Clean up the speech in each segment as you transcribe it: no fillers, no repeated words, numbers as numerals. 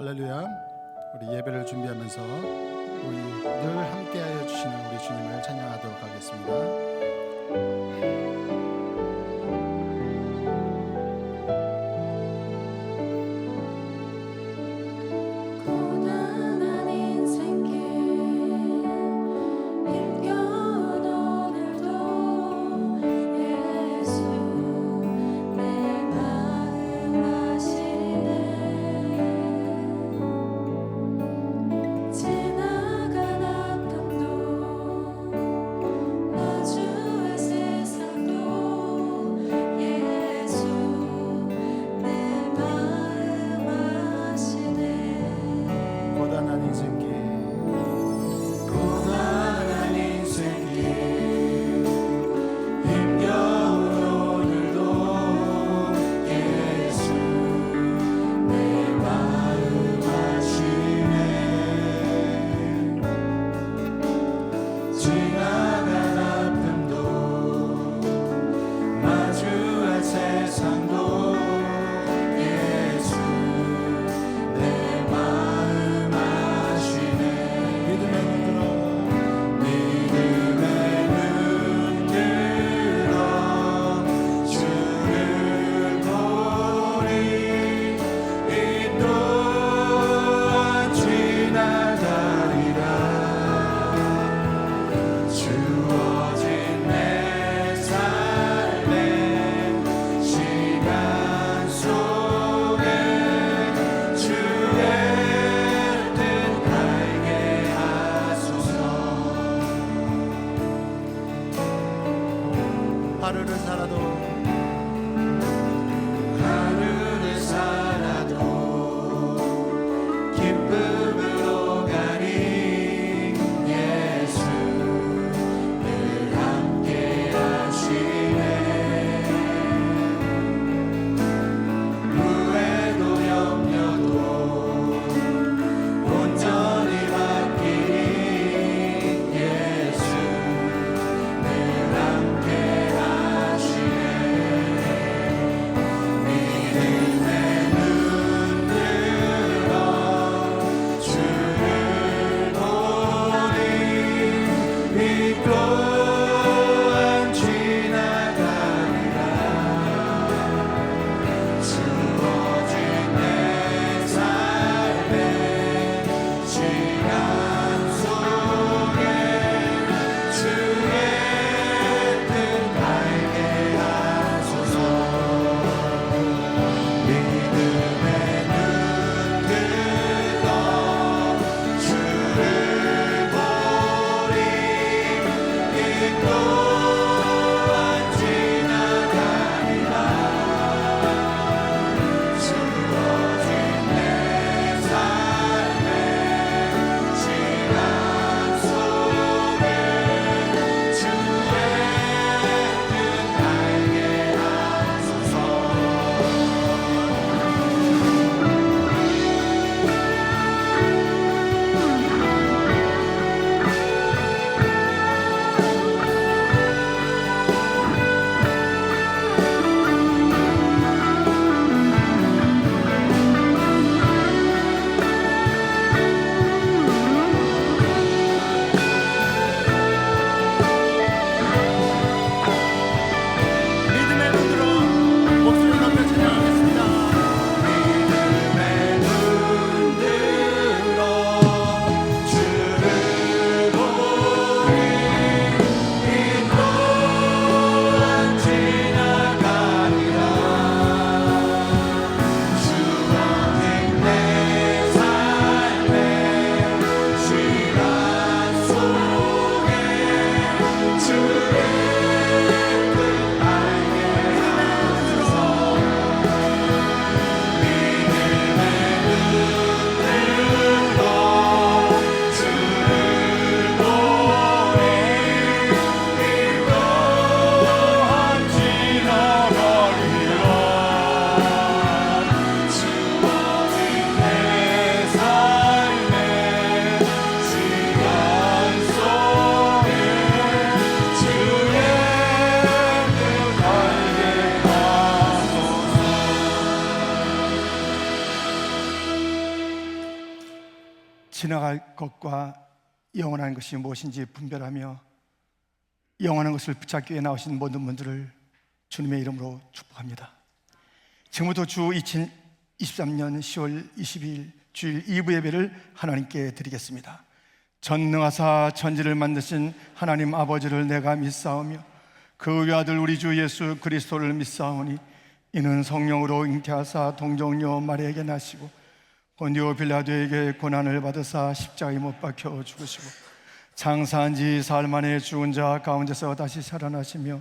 할렐루야. 우리 예배를 준비하면서 우리 늘 함께하여 주시는 우리 주님을 찬양하도록 하겠습니다. 하루를 살아도 기쁨으로 가니 예수 늘 함께 하시네. 후회도 염려도 온전히 맡기니 예수 늘 함께 하시네. 지나갈 것과 영원한 것이 무엇인지 분별하며 영원한 것을 붙잡기 위해 나오신 모든 분들을 주님의 이름으로 축복합니다. 지금부터 주 2023년 10월 22일 주일 2부 예배를 하나님께 드리겠습니다. 전능하사 천지를 만드신 하나님 아버지를 내가 믿사오며 그 외아들 우리 주 예수 그리스도를 믿사오니 이는 성령으로 잉태하사 동정녀 마리아에게 나시고 본디오 빌라도에게 고난을 받으사 십자가에 못 박혀 죽으시고 장사한 지 사흘 만에 죽은 자 가운데서 다시 살아나시며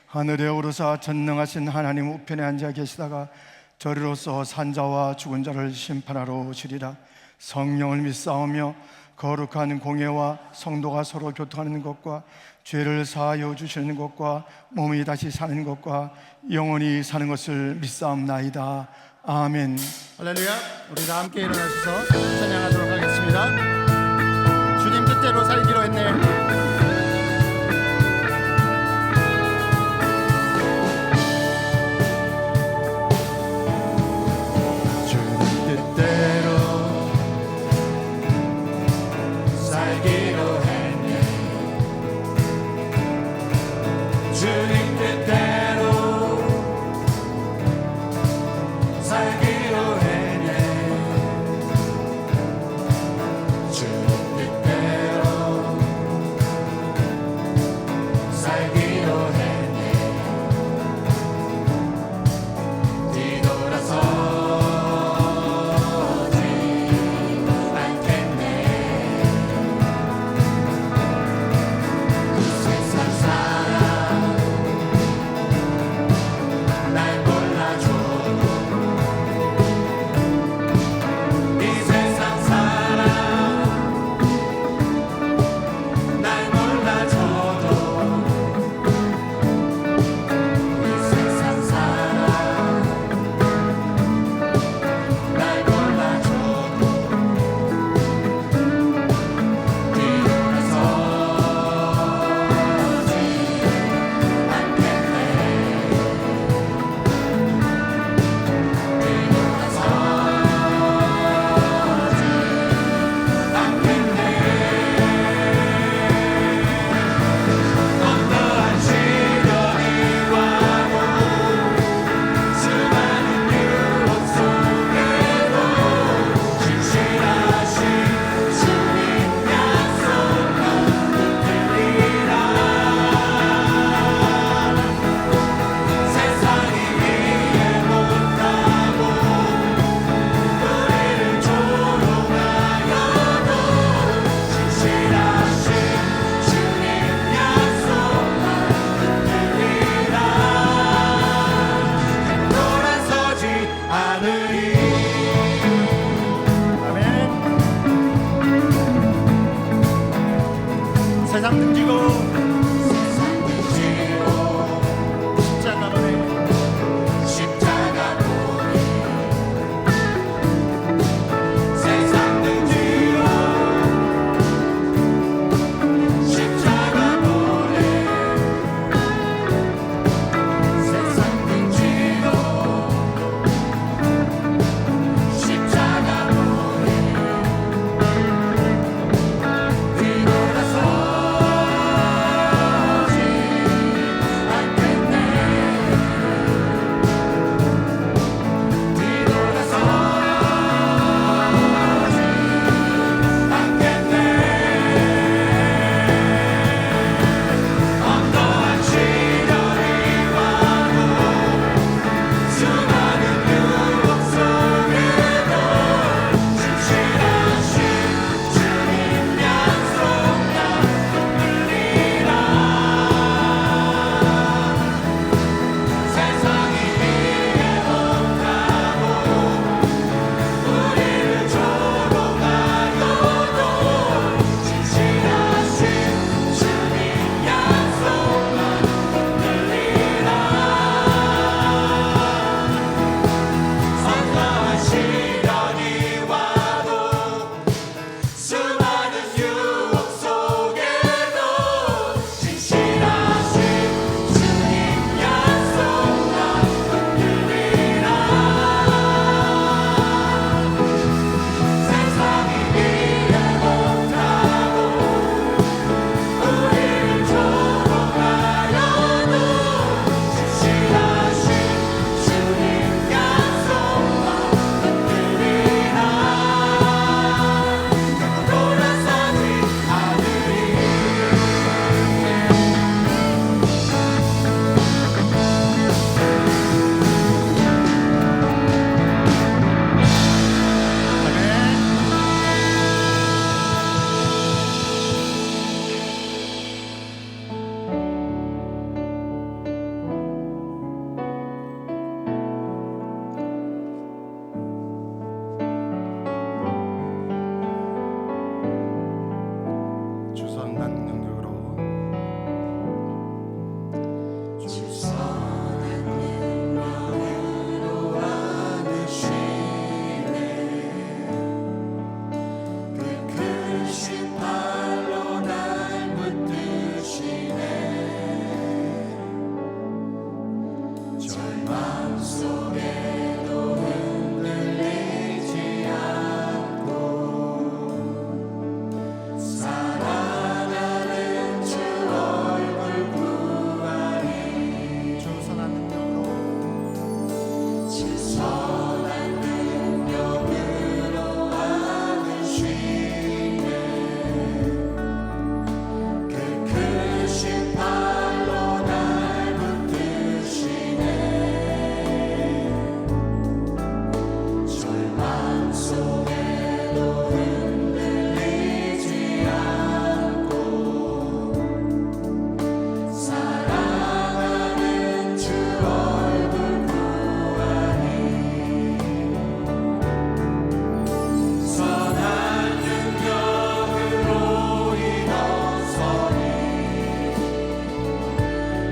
하늘에 오르사 전능하신 하나님 우편에 앉아 계시다가 저리로서 산자와 죽은 자를 심판하러 오시리라. 성령을 믿사오며 거룩한 공예와 성도가 서로 교통하는 것과 죄를 사하여 주시는 것과 몸이 다시 사는 것과 영원히 사는 것을 믿사옵나이다. 아멘. 할렐루야. 우리 다 함께 일어나셔서 찬양하도록 하겠습니다. 주님 뜻대로 살기로 했네.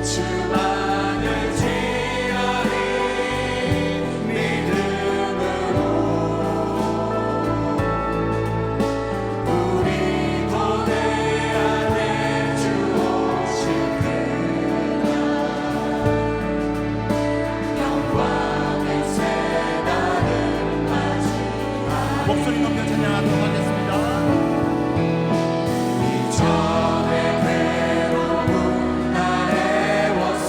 주만을 지어리 믿음으로 우리 고대 안에 주 오실 그날 영광의 새날을 맞이하리. 목소리 높여 찬양하도록 하겠습니다. 이전의 괴로운 날의 워스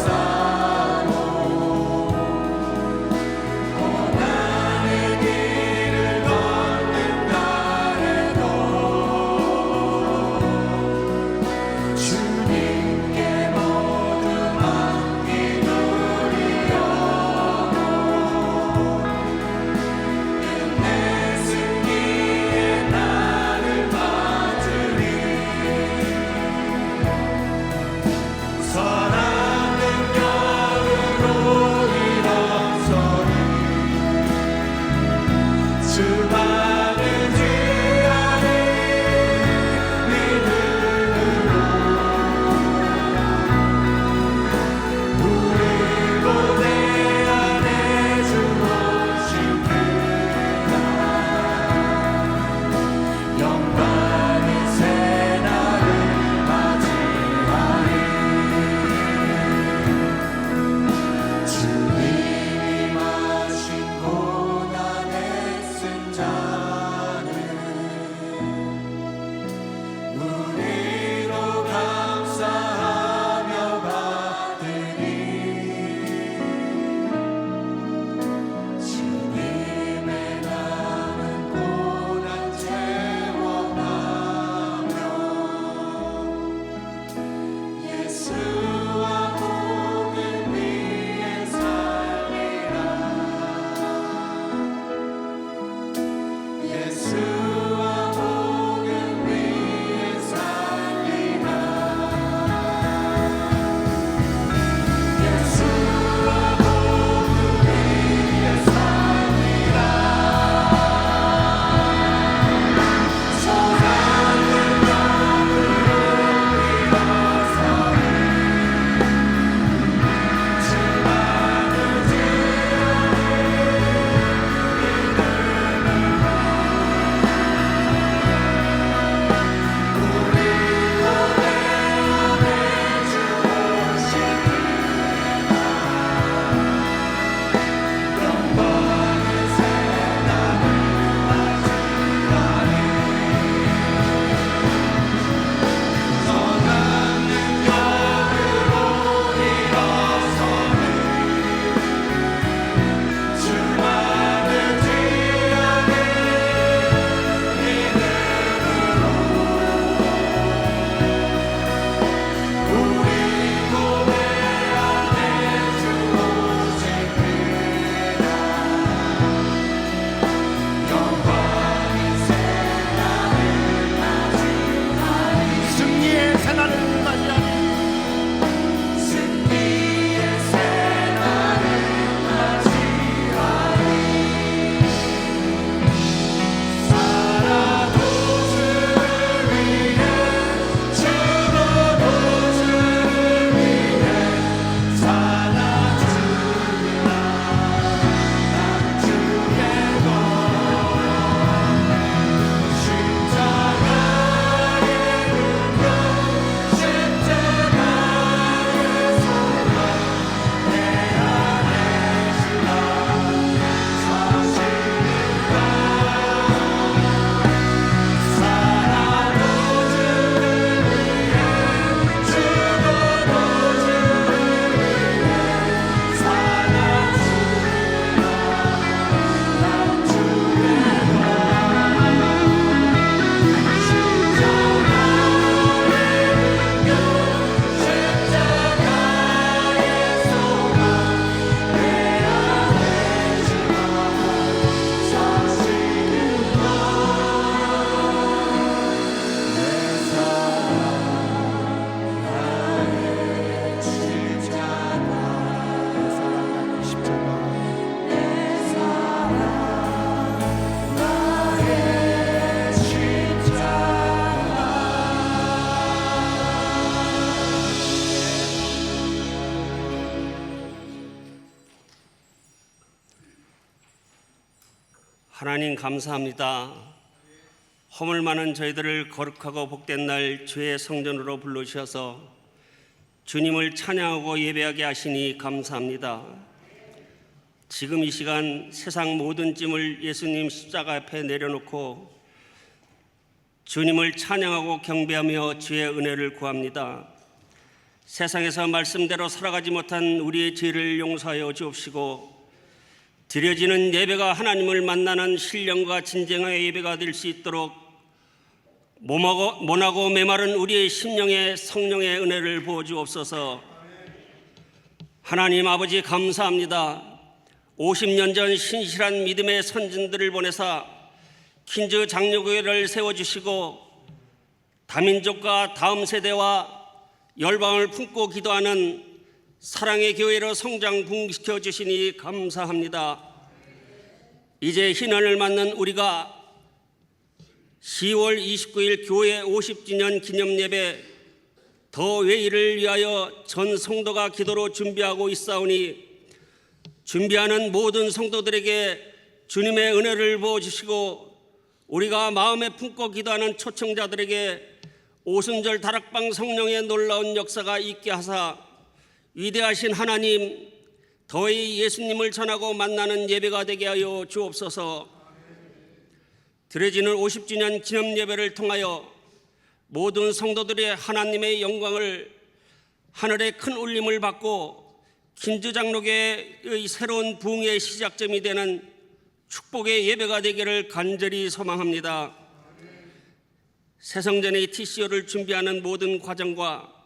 하나님 감사합니다. 허물 많은 저희들을 거룩하고 복된 날 주의 성전으로 불러주셔서 주님을 찬양하고 예배하게 하시니 감사합니다. 지금 이 시간 세상 모든 짐을 예수님 십자가 앞에 내려놓고 주님을 찬양하고 경배하며 주의 은혜를 구합니다. 세상에서 말씀대로 살아가지 못한 우리의 죄를 용서하여 주옵시고 드려지는 예배가 하나님을 만나는 신령과 진정의 예배가 될 수 있도록 모나고 메마른 우리의 심령에 성령의 은혜를 부어주옵소서. 하나님 아버지 감사합니다. 50년 전 신실한 믿음의 선진들을 보내사 킨즈 장로교회를 세워주시고 다민족과 다음 세대와 열방을 품고 기도하는 사랑의 교회로 성장 부흥시켜 주시니 감사합니다. 이제 희난을 맞는 우리가 10월 29일 교회 50주년 기념 예배 더 웨이를 위하여 전 성도가 기도로 준비하고 있사오니 준비하는 모든 성도들에게 주님의 은혜를 부어주시고 우리가 마음에 품고 기도하는 초청자들에게 오순절 다락방 성령의 놀라운 역사가 있게 하사 위대하신 하나님 더위 예수님을 전하고 만나는 예배가 되게 하여 주옵소서. 드려지는 50주년 기념 예배를 통하여 모든 성도들의 하나님의 영광을 하늘의 큰 울림을 받고 킨즈 장로교의 새로운 부흥의 시작점이 되는 축복의 예배가 되기를 간절히 소망합니다. 새성전의 TCO를 준비하는 모든 과정과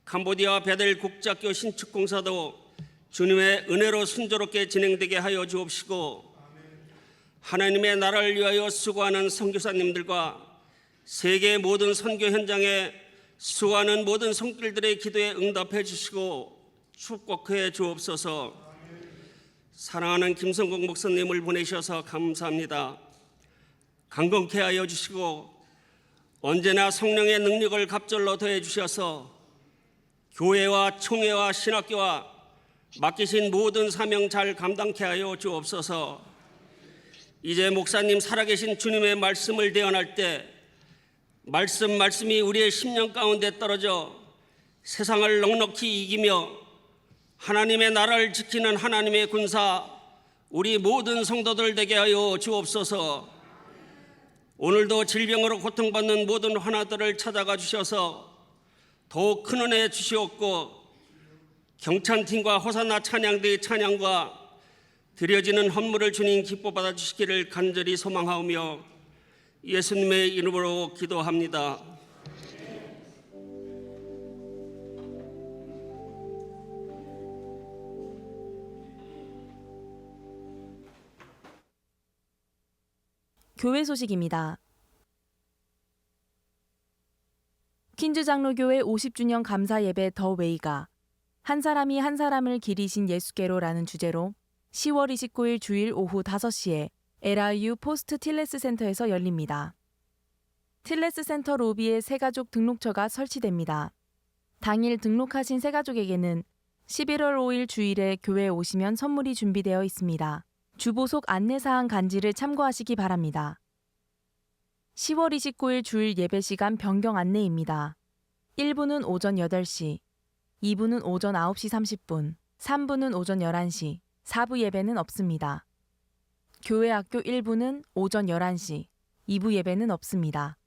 캄보디아 베델 국제학교 신축 공사도 주님의 은혜로 순조롭게 진행되게 하여 주옵시고 하나님의 나라를 위하여 수고하는 선교사님들과 세계 모든 선교 현장에 수고하는 모든 손길들의 기도에 응답해 주시고 축복해 주옵소서. 사랑하는 김성국 목사님을 보내셔서 감사합니다. 강건케 하여 주시고 언제나 성령의 능력을 갑절로 더해 주셔서 교회와 총회와 신학교와 맡기신 모든 사명 잘 감당케 하여 주옵소서. 이제 목사님 살아계신 주님의 말씀을 대언할 때 말씀이 우리의 심령 가운데 떨어져 세상을 넉넉히 이기며 하나님의 나라를 지키는 하나님의 군사 우리 모든 성도들 되게 하여 주옵소서. 오늘도 질병으로 고통받는 모든 환아들을 찾아가 주셔서 더욱 큰 은혜 주시옵고 경찬팀과 호산나 찬양대의 찬양과 드려지는 헌물을 주님 기뻐 받아주시기를 간절히 소망하오며 예수님의 이름으로 기도합니다. 교회 소식입니다. 킨즈 장로교회 50주년 감사 예배 더 웨이가 한 사람이 한 사람을 기리신 예수께로라는 주제로 10월 29일 주일 오후 5시에 LRU 포스트 틸레스 센터에서 열립니다. 틸레스 센터 로비에 새가족 등록처가 설치됩니다. 당일 등록하신 새가족에게는 11월 5일 주일에 교회에 오시면 선물이 준비되어 있습니다. 주보속 안내사항 간지를 참고하시기 바랍니다. 10월 29일 주일 예배 시간 변경 안내입니다. 1부는 오전 8시, 2부는 오전 9시 30분, 3부는 오전 11시, 4부 예배는 없습니다. 교회 학교 1부는 오전 11시, 2부 예배는 없습니다.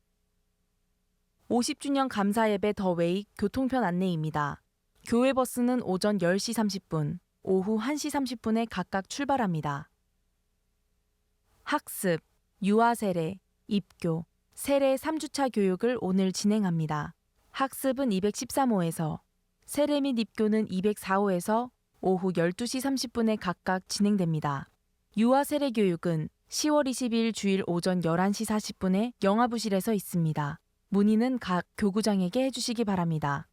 50주년 감사 예배 더 웨이 교통편 안내입니다. 교회 버스는 오전 10시 30분, 오후 1시 30분에 각각 출발합니다. 학습, 유아 세례, 입교, 세례 3주차 교육을 오늘 진행합니다. 학습은 213호에서, 세례 및 입교는 204호에서 오후 12시 30분에 각각 진행됩니다. 유아 세례 교육은 10월 22일 주일 오전 11시 40분에 영아부실에서 있습니다. 문의는 각 교구장에게 해주시기 바랍니다.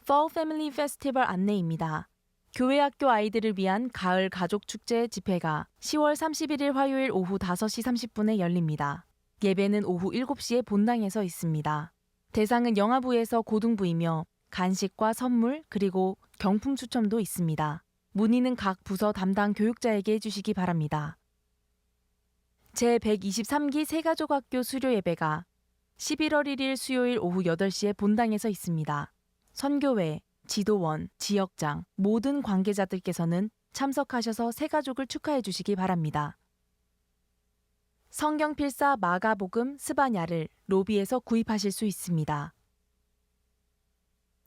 Fall Family Festival 안내입니다. 교회 학교 아이들을 위한 가을 가족 축제 집회가 10월 31일 화요일 오후 5시 30분에 열립니다. 예배는 오후 7시에 본당에서 있습니다. 대상은 영아부에서 고등부이며 간식과 선물 그리고 경품 추첨도 있습니다. 문의는 각 부서 담당 교육자에게 해주시기 바랍니다. 제123기 새가족학교 수료예배가 11월 1일 수요일 오후 8시에 본당에서 있습니다. 선교회, 지도원, 지역장, 모든 관계자들께서는 참석하셔서 새가족을 축하해 주시기 바랍니다. 성경 필사 마가복음 스바냐를 로비에서 구입하실 수 있습니다.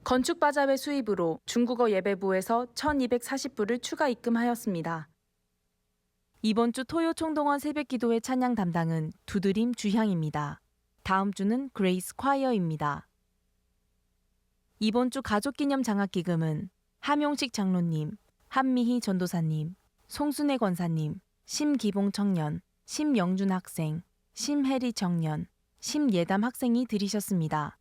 건축바자회 수입으로 중국어 예배부에서 1,240불을 추가 입금하였습니다. 이번 주 토요 총동원 새벽기도회 찬양 담당은 두드림 주향입니다. 다음 주는 그레이스 콰이어입니다. 이번 주 가족기념 장학기금은 함용식 장로님, 한미희 전도사님, 송순애 권사님, 심기봉 청년, 심영준 학생, 심혜리 청년, 심예담 학생이 드리셨습니다.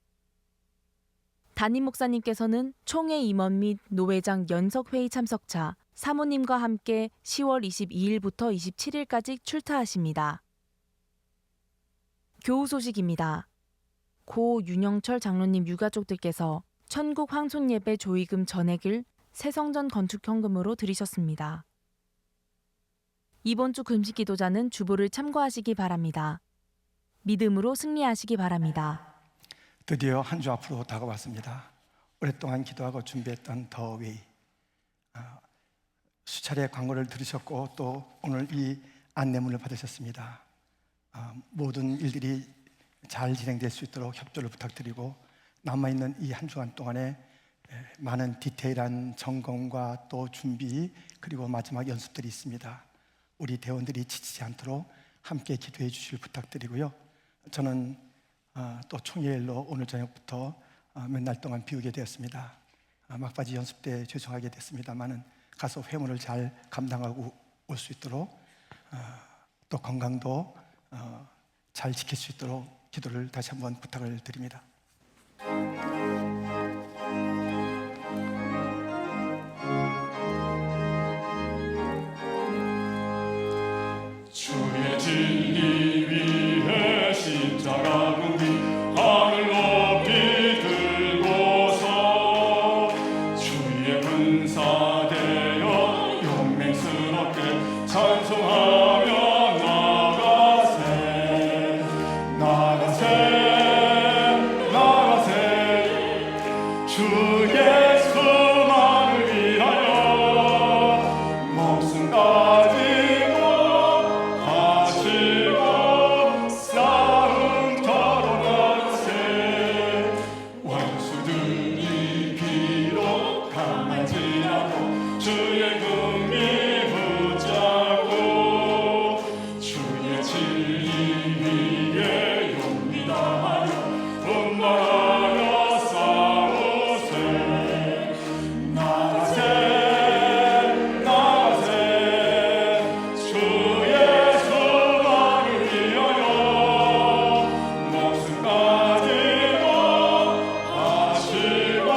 담임 목사님께서는 총회 임원 및 노회장 연석회의 참석차 사모님과 함께 10월 22일부터 27일까지 출타하십니다. 교우 소식입니다. 고 윤영철 장로님 유가족들께서 천국 황손예배 조의금 전액을 새성전 건축 현금으로 드리셨습니다. 이번 주 금식 기도자는 주보를 참고하시기 바랍니다. 믿음으로 승리하시기 바랍니다. 드디어 한 주 앞으로 다가왔습니다. 오랫동안 기도하고 준비했던 더 웨이. 수차례 광고를 들으셨고 또 오늘 이 안내문을 받으셨습니다. 모든 일들이 잘 진행될 수 있도록 협조를 부탁드리고 남아있는 이 한 주간 동안에 많은 디테일한 점검과 또 준비 그리고 마지막 연습들이 있습니다. 우리 대원들이 지치지 않도록 함께 기도해 주실 부탁드리고요. 저는 또 총회일로 오늘 저녁부터 몇 날 동안 비우게 되었습니다. 막바지 연습 때 죄송하게 됐습니다만은 가서 회무를 잘 감당하고 올 수 있도록 또 건강도 잘 지킬 수 있도록 기도를 다시 한번 부탁을 드립니다. 주의 진리 위에 십자가 금비 하늘 높이 들고서 주의 군사되어 용맹스럽게 찬송하며 나가세 주 예수만을 위하여 목숨 가지고 하시고 싸움터로 나가세 원수들이 비록 강할지라도 주의 긍휼 붙잡고 주의 진리 위에 용기 다하여 분발하여 싸우세 나가세 주 예수만을 위하여 목숨 가지고 하시고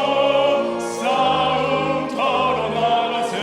싸움터로 나가세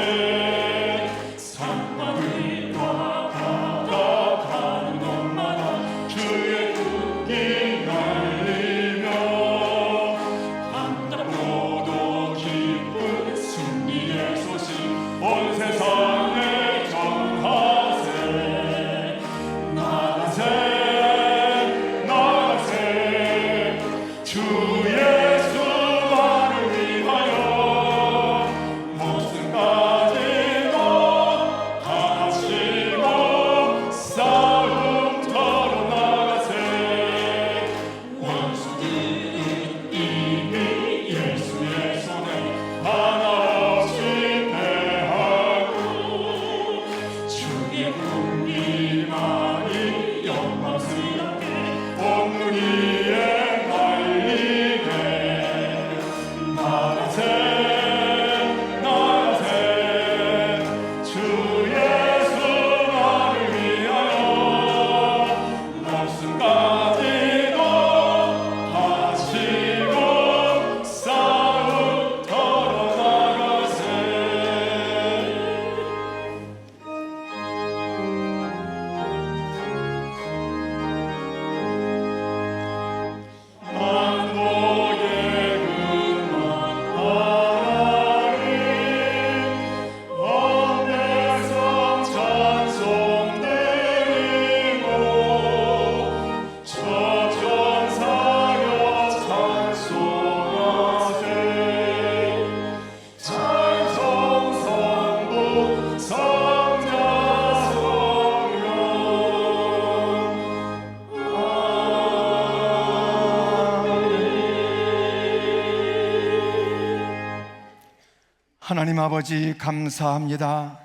하나님 아버지 감사합니다.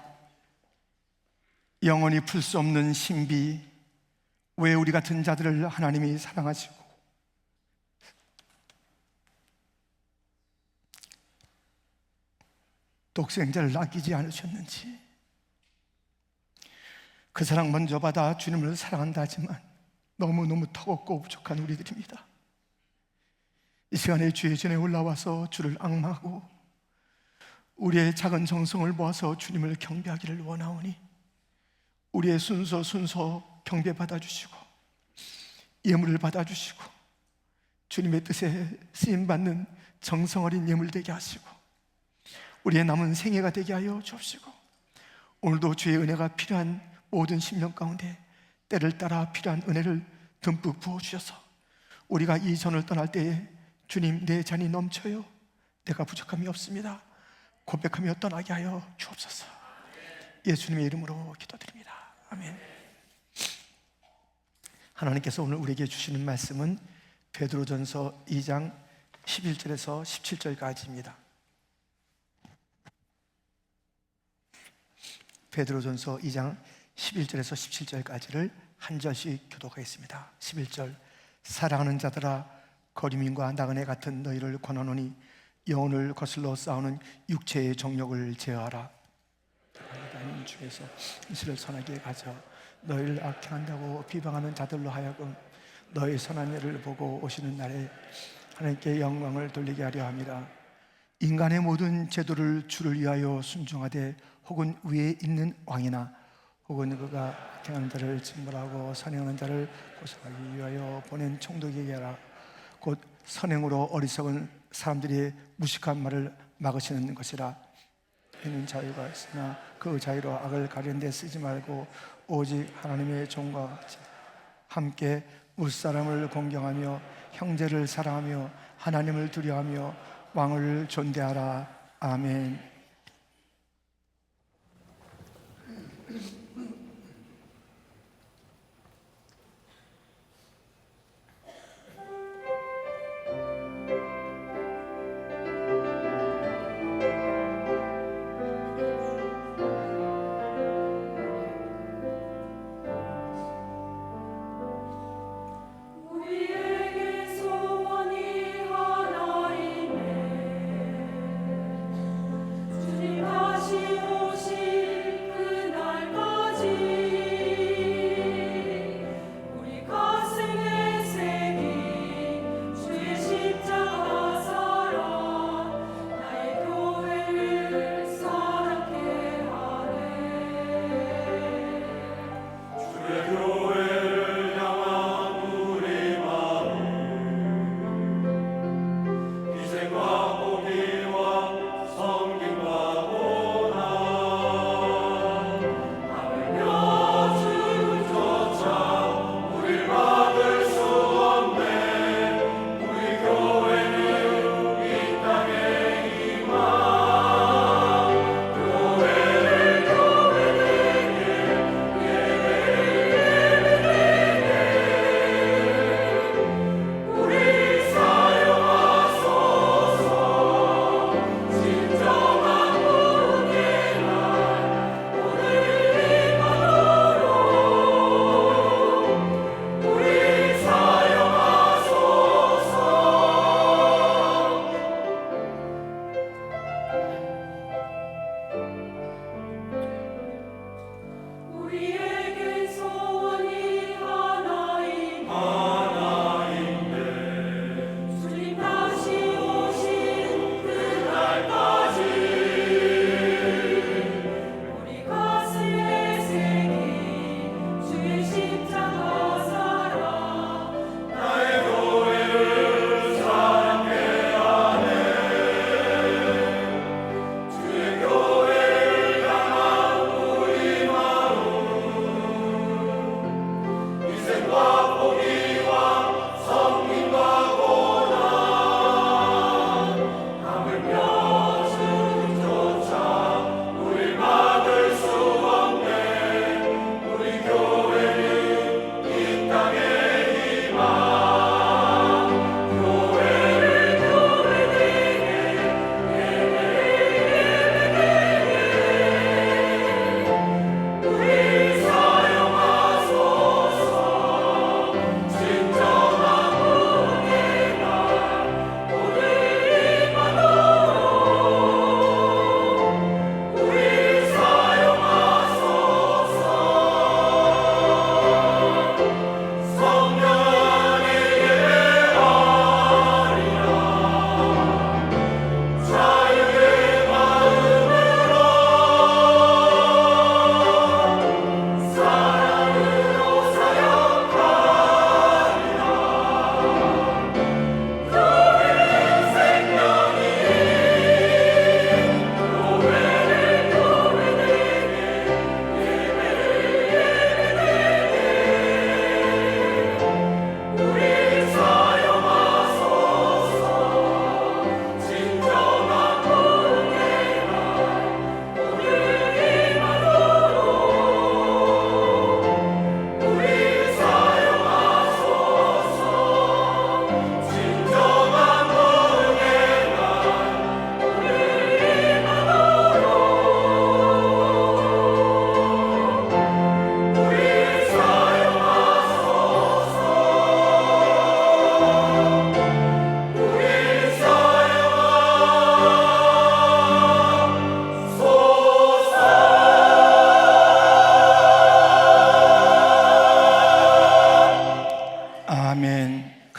영원히 풀 수 없는 신비, 왜 우리 같은 자들을 하나님이 사랑하시고 독생자를 아끼지 않으셨는지, 그 사랑 먼저 받아 주님을 사랑한다 하지만 너무너무 턱없고 부족한 우리들입니다. 이 시간에 주의 전에 올라와서 주를 앙망하고 우리의 작은 정성을 모아서 주님을 경배하기를 원하오니 우리의 순서 경배 받아주시고 예물을 받아주시고 주님의 뜻에 쓰임받는 정성 어린 예물 되게 하시고 우리의 남은 생애가 되게 하여 주옵시고, 오늘도 주의 은혜가 필요한 모든 심령 가운데 때를 따라 필요한 은혜를 듬뿍 부어주셔서 우리가 이 전을 떠날 때에 주님, 내 잔이 넘쳐요, 내가 부족함이 없습니다 고백하며 떠나게 하여 주옵소서. 예수님의 이름으로 기도드립니다. 아멘. 하나님께서 오늘 우리에게 주시는 말씀은 베드로전서 2장 11절에서 17절까지입니다. 베드로전서 2장 11절에서 17절까지를 한 절씩 교독하겠습니다. 11절, 사랑하는 자들아, 거류민과 나그네 같은 너희를 권하노니 영혼을 거슬러 싸우는 육체의 정욕을 제어하라. 하나님 중에서 이슬을 선하게 가져 너희를 악행한다고 비방하는 자들로 하여금 너희 선한 일을 보고 오시는 날에 하나님께 영광을 돌리게 하려 함이라. 인간의 모든 제도를 주를 위하여 순종하되 혹은 위에 있는 왕이나 혹은 그가 악행하는 자를 징벌하고 선행하는 자를 고소하기 위하여 보낸 총독에게 하라. 곧 선행으로 어리석은 사람들이 무식한 말을 막으시는 것이라. 이는 자유가 있으나 그 자유로 악을 가리는 데 쓰지 말고 오직 하나님의 종과 같이 함께 무사람을 공경하며 형제를 사랑하며 하나님을 두려워하며 왕을 존대하라. 아멘. 우리에게 소원이 하나이네.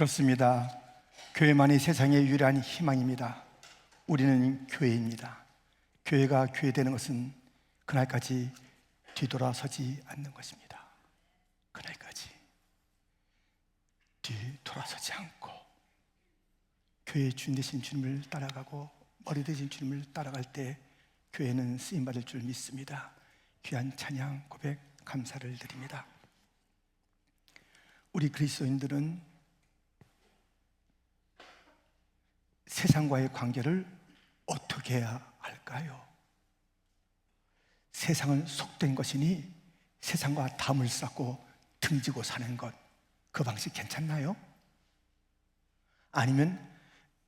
그렇습니다. 교회만이 세상의 유일한 희망입니다. 우리는 교회입니다. 교회가 교회되는 것은 그날까지 뒤돌아서지 않는 것입니다. 그날까지 뒤돌아서지 않고 교회의 주인 되신 주님을 따라가고 머리 되신 주님을 따라갈 때 교회는 쓰임받을 줄 믿습니다. 귀한 찬양 고백 감사를 드립니다. 우리 그리스도인들은 세상과의 관계를 어떻게 해야 할까요? 세상은 속된 것이니 세상과 담을 쌓고 등지고 사는 것, 그 방식 괜찮나요? 아니면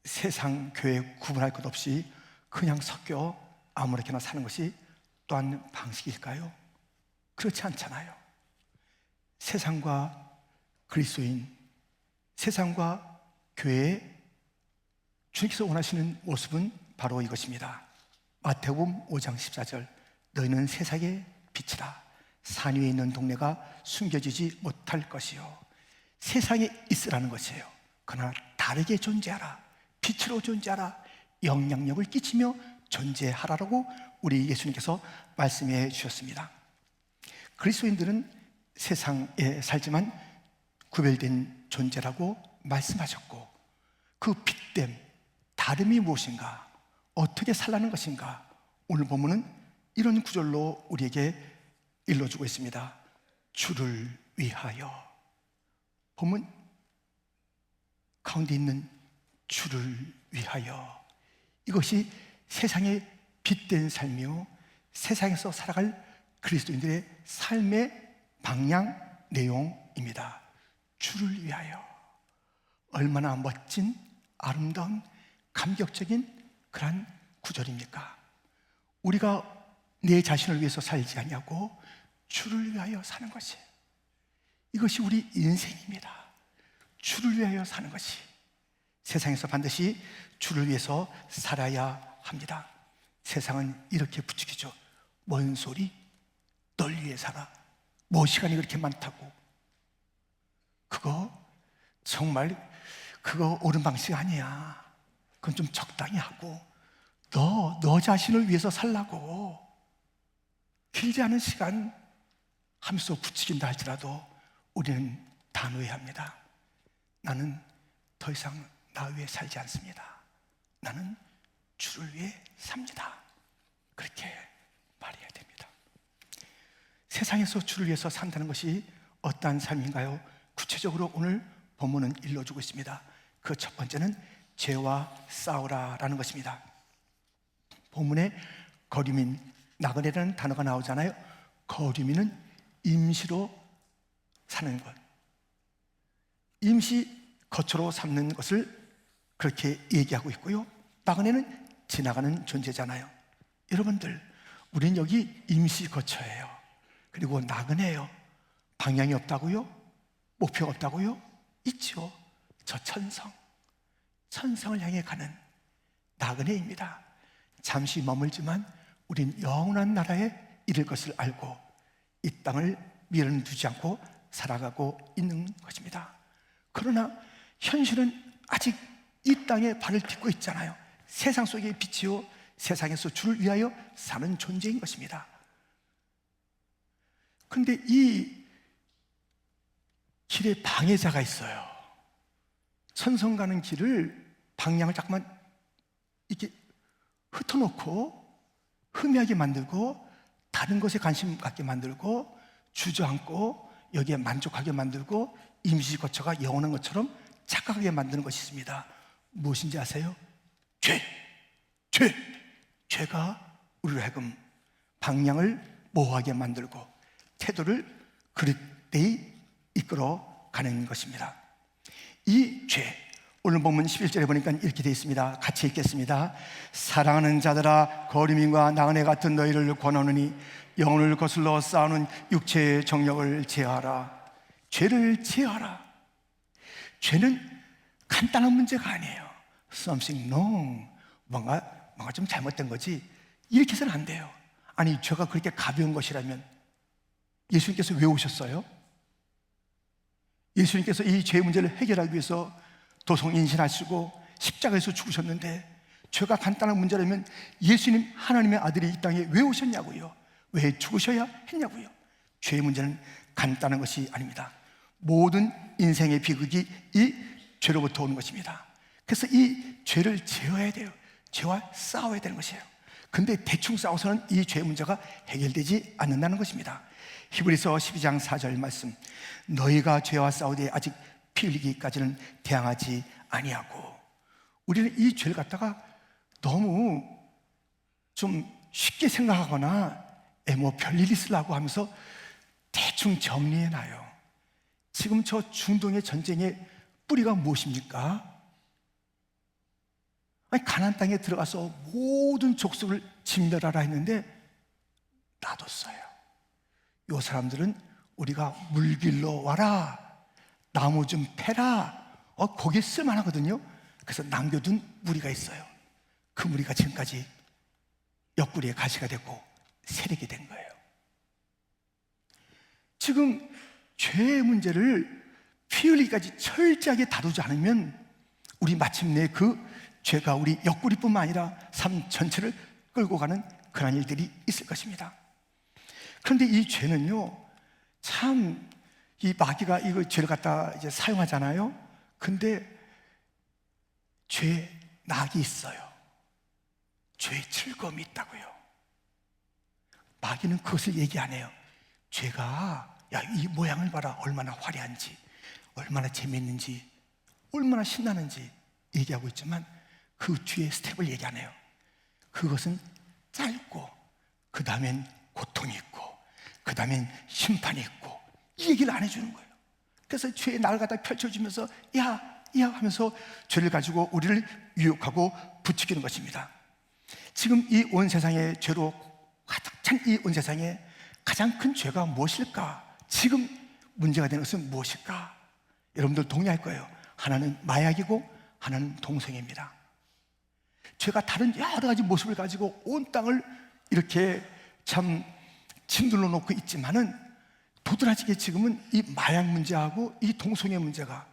세상, 교회 구분할 것 없이 그냥 섞여 아무렇게나 사는 것이 또한 방식일까요? 그렇지 않잖아요. 세상과 그리스도인, 세상과 교회의 주님께서 원하시는 모습은 바로 이것입니다. 마태복음 5장 14절, 너희는 세상의 빛이라. 산 위에 있는 동네가 숨겨지지 못할 것이요. 세상에 있으라는 것이에요. 그러나 다르게 존재하라. 빛으로 존재하라. 영향력을 끼치며 존재하라라고 우리 예수님께서 말씀해 주셨습니다. 그리스도인들은 세상에 살지만 구별된 존재라고 말씀하셨고, 그 빛됨, 다름이 무엇인가, 어떻게 살라는 것인가, 오늘 본문은 이런 구절로 우리에게 일러주고 있습니다. 주를 위하여. 본문 가운데 있는 주를 위하여, 이것이 세상의 빛된 삶이요, 세상에서 살아갈 그리스도인들의 삶의 방향 내용입니다. 주를 위하여. 얼마나 멋진, 아름다운, 감격적인 그러한 구절입니까? 우리가 내 자신을 위해서 살지 않냐고 주를 위하여 사는 것이, 이것이 우리 인생입니다. 주를 위하여 사는 것이, 세상에서 반드시 주를 위해서 살아야 합니다. 세상은 이렇게 부추기죠. 뭔 소리? 널 위해 살아. 뭐 시간이 그렇게 많다고. 그거 정말 그거 옳은 방식 아니야. 그건 좀 적당히 하고 너 자신을 위해서 살라고. 길지 않은 시간 하면서 부추긴다 할지라도 우리는 단호해야 합니다. 나는 더 이상 나 위해 살지 않습니다. 나는 주를 위해 삽니다. 그렇게 말해야 됩니다. 세상에서 주를 위해서 산다는 것이 어떠한 삶인가요? 구체적으로 오늘 본문은 일러주고 있습니다. 그 첫 번째는 죄와 싸우라라는 것입니다. 본문에 거류민, 나그네라는 단어가 나오잖아요. 거류민은 임시로 사는 것, 임시 거처로 삼는 것을 그렇게 얘기하고 있고요. 나그네는 지나가는 존재잖아요. 여러분들, 우린 여기 임시 거처예요. 그리고 나그네예요. 방향이 없다고요? 목표가 없다고요? 있죠. 저 천성을 향해 가는 나그네입니다. 잠시 머물지만 우린 영원한 나라에 이를 것을 알고 이 땅을 미련 두지 않고 살아가고 있는 것입니다. 그러나 현실은 아직 이 땅에 발을 딛고 있잖아요. 세상 속의 빛이요, 세상에서 주를 위하여 사는 존재인 것입니다. 그런데 이 길에 방해자가 있어요. 천성 가는 길을 방향을 자꾸만 이렇게 흩어놓고 흠이하게 만들고 다른 것에 관심 갖게 만들고 주저앉고 여기에 만족하게 만들고 임시 거처가 영원한 것처럼 착각하게 만드는 것이 있습니다. 무엇인지 아세요? 죄가 우리로 하여금 방향을 모호하게 만들고 태도를 그릇되이 이끌어 가는 것입니다. 이 죄, 오늘 본문 11절에 보니까 이렇게 되어 있습니다. 같이 읽겠습니다. 사랑하는 자들아, 거류민과 나그네 같은 너희를 권하노니 영혼을 거슬러 싸우는 육체의 정욕을 제하라. 죄를 제하라. 죄는 간단한 문제가 아니에요. Something wrong, 뭔가 좀 잘못된 거지, 이렇게 해서는 안 돼요. 아니, 죄가 그렇게 가벼운 것이라면 예수님께서 왜 오셨어요? 예수님께서 이 죄 문제를 해결하기 위해서 도성 인신하시고 십자가에서 죽으셨는데 죄가 간단한 문제라면 예수님 하나님의 아들이 이 땅에 왜 오셨냐고요? 왜 죽으셔야 했냐고요? 죄의 문제는 간단한 것이 아닙니다. 모든 인생의 비극이 이 죄로부터 오는 것입니다. 그래서 이 죄를 제어해야 돼요. 죄와 싸워야 되는 것이에요. 근데 대충 싸워서는 이 죄의 문제가 해결되지 않는다는 것입니다. 히브리서 12장 4절 말씀, 너희가 죄와 싸우되 아직 피 흘리기까지는 대항하지 아니하고. 우리는 이 죄를 갖다가 너무 좀 쉽게 생각하거나 뭐 별일 있으려고 하면서 대충 정리해놔요. 지금 저 중동의 전쟁의 뿌리가 무엇입니까? 아니, 가나안 땅에 들어가서 모든 족속을 진멸하라 했는데 놔뒀어요. 요 사람들은 우리가 물 길러 와라, 나무 좀 패라, 거기에 쓸만하거든요. 그래서 남겨둔 무리가 있어요. 그 무리가 지금까지 옆구리에 가시가 되고 세력이 된 거예요. 지금 죄의 문제를 피 흘리기까지 철저하게 다루지 않으면 우리 마침내 그 죄가 우리 옆구리뿐만 아니라 삶 전체를 끌고 가는 그런 일들이 있을 것입니다. 그런데 이 죄는요, 참 이 마귀가 이거 죄를 갖다 이제 사용하잖아요. 근데 죄에 낙이 있어요. 죄에 즐거움이 있다고요. 마귀는 그것을 얘기 안 해요. 죄가, 야, 이 모양을 봐라, 얼마나 화려한지, 얼마나 재미있는지, 얼마나 신나는지 얘기하고 있지만 그 뒤에 스텝을 얘기 안 해요. 그것은 짧고, 그 다음엔 고통이 있고, 그 다음엔 심판이 있고, 이 얘기를 안 해주는 거예요. 그래서 죄의 날을 갖다 펼쳐주면서 야 하면서 죄를 가지고 우리를 유혹하고 부추기는 것입니다. 지금 이 온 세상에 죄로 가득 찬 이 온 세상에 가장 큰 죄가 무엇일까? 지금 문제가 되는 것은 무엇일까? 여러분들 동의할 거예요. 하나는 마약이고 하나는 동성애입니다. 죄가 다른 여러 가지 모습을 가지고 온 땅을 이렇게 참 짓눌러 놓고 있지만은 도드라지게 지금은 이 마약 문제하고 이 동성애 문제가,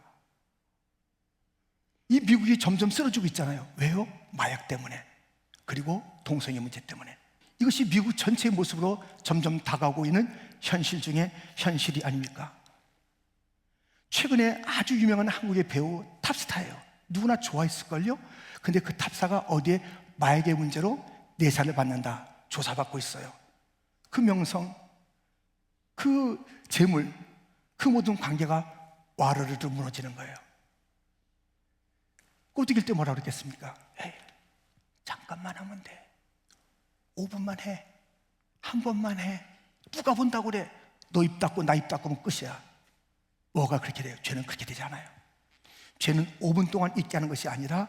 이 미국이 점점 쓰러지고 있잖아요. 왜요? 마약 때문에, 그리고 동성애 문제 때문에. 이것이 미국 전체의 모습으로 점점 다가오고 있는 현실 중에 현실이 아닙니까? 최근에 아주 유명한 한국의 배우 탑스타예요. 누구나 좋아했을걸요? 근데 그 탑스타가 어디에 마약의 문제로 내사를 받는다, 조사받고 있어요. 그 명성, 그 재물, 그 모든 관계가 와르르 무너지는 거예요. 꼬드길 때 뭐라 그랬겠습니까? 에이, 잠깐만 하면 돼. 5분만 해. 한 번만 해. 누가 본다고 그래. 너 입 닫고 나 입 닫고면 끝이야. 뭐가 그렇게 돼요? 죄는 그렇게 되지 않아요. 죄는 5분 동안 있게 하는 것이 아니라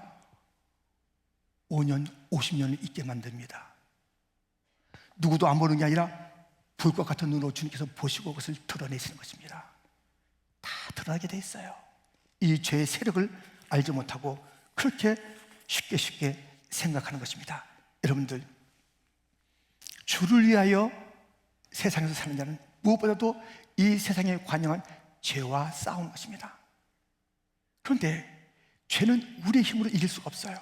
5년, 50년을 있게 만듭니다. 누구도 안 보는 게 아니라 불꽃 같은 눈으로 주님께서 보시고 그것을 드러내시는 것입니다. 다 드러나게 돼 있어요. 이 죄의 세력을 알지 못하고 그렇게 쉽게 생각하는 것입니다. 여러분들, 주를 위하여 세상에서 사는 자는 무엇보다도 이 세상에 관영한 죄와 싸우는 것입니다. 그런데 죄는 우리의 힘으로 이길 수가 없어요.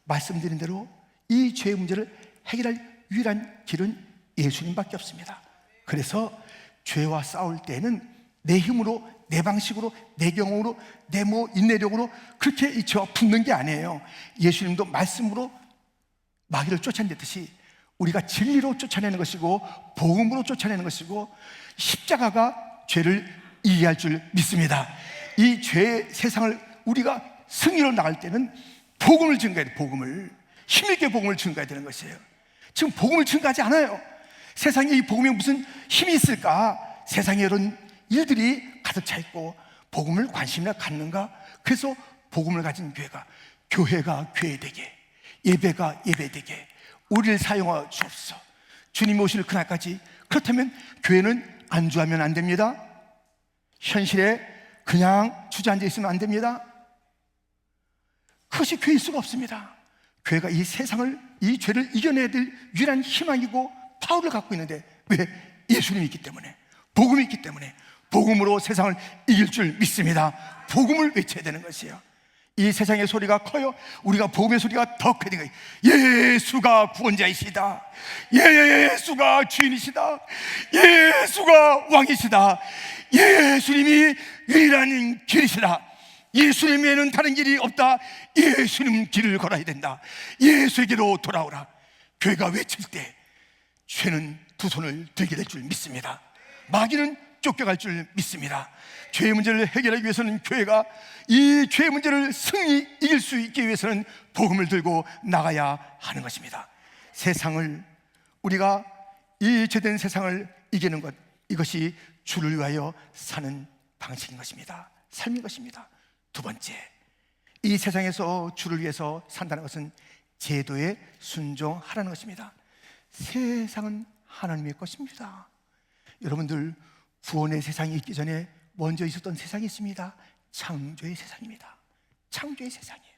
말씀드린 대로 이 죄의 문제를 해결할 유일한 길은 예수님밖에 없습니다. 그래서 죄와 싸울 때는 내 힘으로, 내 방식으로, 내 경험으로, 내 인내력으로 그렇게 이 죄와 붙는 게 아니에요. 예수님도 말씀으로 마귀를 쫓아내듯이 우리가 진리로 쫓아내는 것이고 복음으로 쫓아내는 것이고 십자가가 죄를 이해할 줄 믿습니다. 이 죄의 세상을 우리가 승리로 나갈 때는 복음을 증가해야 돼요. 복음을 힘있게 복음을 증가해야 되는 것이에요. 지금 복음을 증가하지 않아요. 세상에 이 복음에 무슨 힘이 있을까? 세상에 이런 일들이 가득 차 있고 복음을 관심이나 갖는가? 그래서 복음을 가진 교회가 교회되게, 예배가 예배되게 우리를 사용하여 주옵소서. 주님 오실 그날까지. 그렇다면 교회는 안주하면 안 됩니다. 현실에 그냥 주저앉아 있으면 안 됩니다. 그것이 교회일 수가 없습니다. 교회가 이 세상을, 이 죄를 이겨내야 될 유일한 희망이고 파워를 갖고 있는데, 왜? 예수님이 있기 때문에, 복음이 있기 때문에 복음으로 세상을 이길 줄 믿습니다. 복음을 외쳐야 되는 것이에요. 이 세상의 소리가 커요. 우리가 복음의 소리가 더 크게 된 거예요. 예수가 구원자이시다. 예수가 주인이시다. 예수가 왕이시다. 예수님이 유일한 길이시다. 예수님 외에는 다른 길이 없다. 예수님 길을 걸어야 된다. 예수에게로 돌아오라. 교회가 외칠 때 죄는 두 손을 들게 될 줄 믿습니다. 마귀는 쫓겨갈 줄 믿습니다. 죄의 문제를 해결하기 위해서는 교회가 이 죄의 문제를 승리 이길 수 있기 위해서는 복음을 들고 나가야 하는 것입니다. 세상을, 우리가 이 죄된 세상을 이기는 것, 이것이 주를 위하여 사는 방식인 것입니다. 삶인 것입니다. 두 번째, 이 세상에서 주를 위해서 산다는 것은 제도에 순종하라는 것입니다. 세상은 하나님의 것입니다. 여러분들, 구원의 세상이 있기 전에 먼저 있었던 세상이 있습니다. 창조의 세상입니다. 창조의 세상이에요.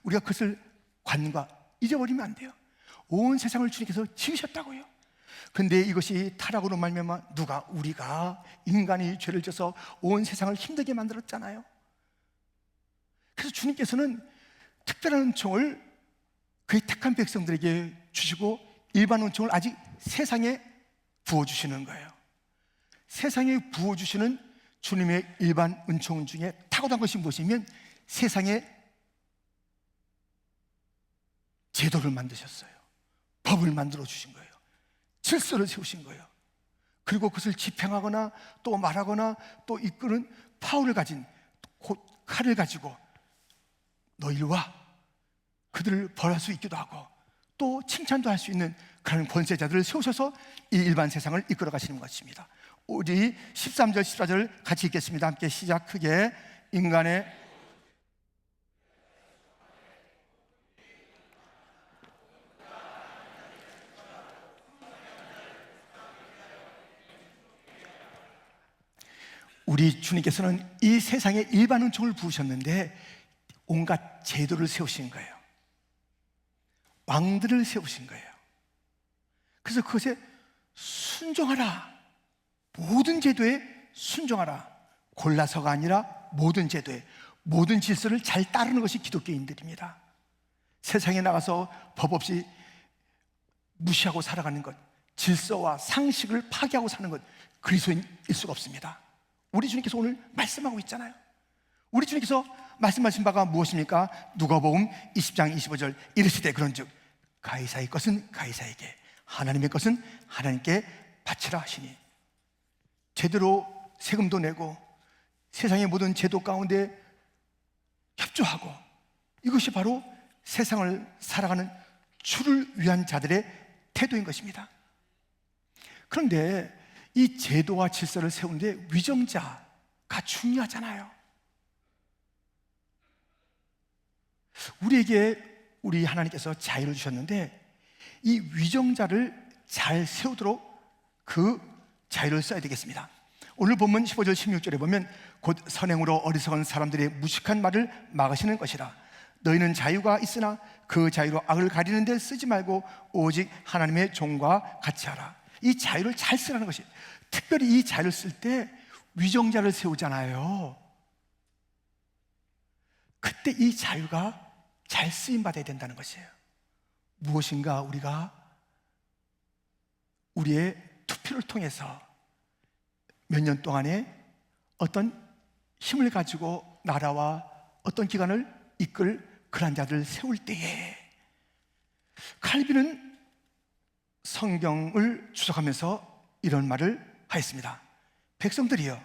우리가 그것을 잊어버리면 안 돼요. 온 세상을 주님께서 지으셨다고요. 근데 이것이 타락으로 말미암아 우리가 인간이 죄를 져서 온 세상을 힘들게 만들었잖아요. 그래서 주님께서는 특별한 은총을 그의 택한 백성들에게 주시고 일반 은총을 아직 세상에 부어주시는 거예요. 세상에 부어주시는 주님의 일반 은총 중에 탁월한 것이 무엇이면 세상에 제도를 만드셨어요. 법을 만들어 주신 거예요. 질서를 세우신 거예요. 그리고 그것을 집행하거나 또 말하거나 또 이끄는 파워를 가진 칼을 가지고 너 이리 와, 그들을 벌할 수 있기도 하고 또 칭찬도 할 수 있는 그런 권세자들을 세우셔서 이 일반 세상을 이끌어 가시는 것입니다. 우리 13절 14절 같이 읽겠습니다. 함께 시작. 크게. 인간의 우리 주님께서는 이 세상에 일반 은총을 부으셨는데 온갖 제도를 세우신 거예요. 왕들을 세우신 거예요. 그래서 그것에 순종하라. 모든 제도에 순종하라. 골라서가 아니라 모든 제도에, 모든 질서를 잘 따르는 것이 기독교인들입니다. 세상에 나가서 법 없이 무시하고 살아가는 것, 질서와 상식을 파괴하고 사는 것, 그리스도인일 수가 없습니다. 우리 주님께서 오늘 말씀하고 있잖아요. 우리 주님께서 말씀하신 바가 무엇입니까? 누가복음 20장 25절 이르시되 그런즉 가이사의 것은 가이사에게, 하나님의 것은 하나님께 바치라 하시니. 제대로 세금도 내고 세상의 모든 제도 가운데 협조하고, 이것이 바로 세상을 살아가는 주를 위한 자들의 태도인 것입니다. 그런데 이 제도와 질서를 세우는데 위정자가 중요하잖아요. 우리에게 우리 하나님께서 자유를 주셨는데 이 위정자를 잘 세우도록 그 자유를 써야 되겠습니다. 오늘 본문 15절 16절에 보면 곧 선행으로 어리석은 사람들의 무식한 말을 막으시는 것이라. 너희는 자유가 있으나 그 자유로 악을 가리는 데 쓰지 말고 오직 하나님의 종과 같이 하라. 이 자유를 잘 쓰라는 것이, 특별히 이 자유를 쓸 때 위정자를 세우잖아요. 그때 이 자유가 잘 쓰임받아야 된다는 것이에요. 무엇인가 우리가 우리의 투표를 통해서 몇 년 동안에 어떤 힘을 가지고 나라와 어떤 기관을 이끌 그런 자들을 세울 때에, 칼빈은 성경을 주석하면서 이런 말을 하였습니다. 백성들이여,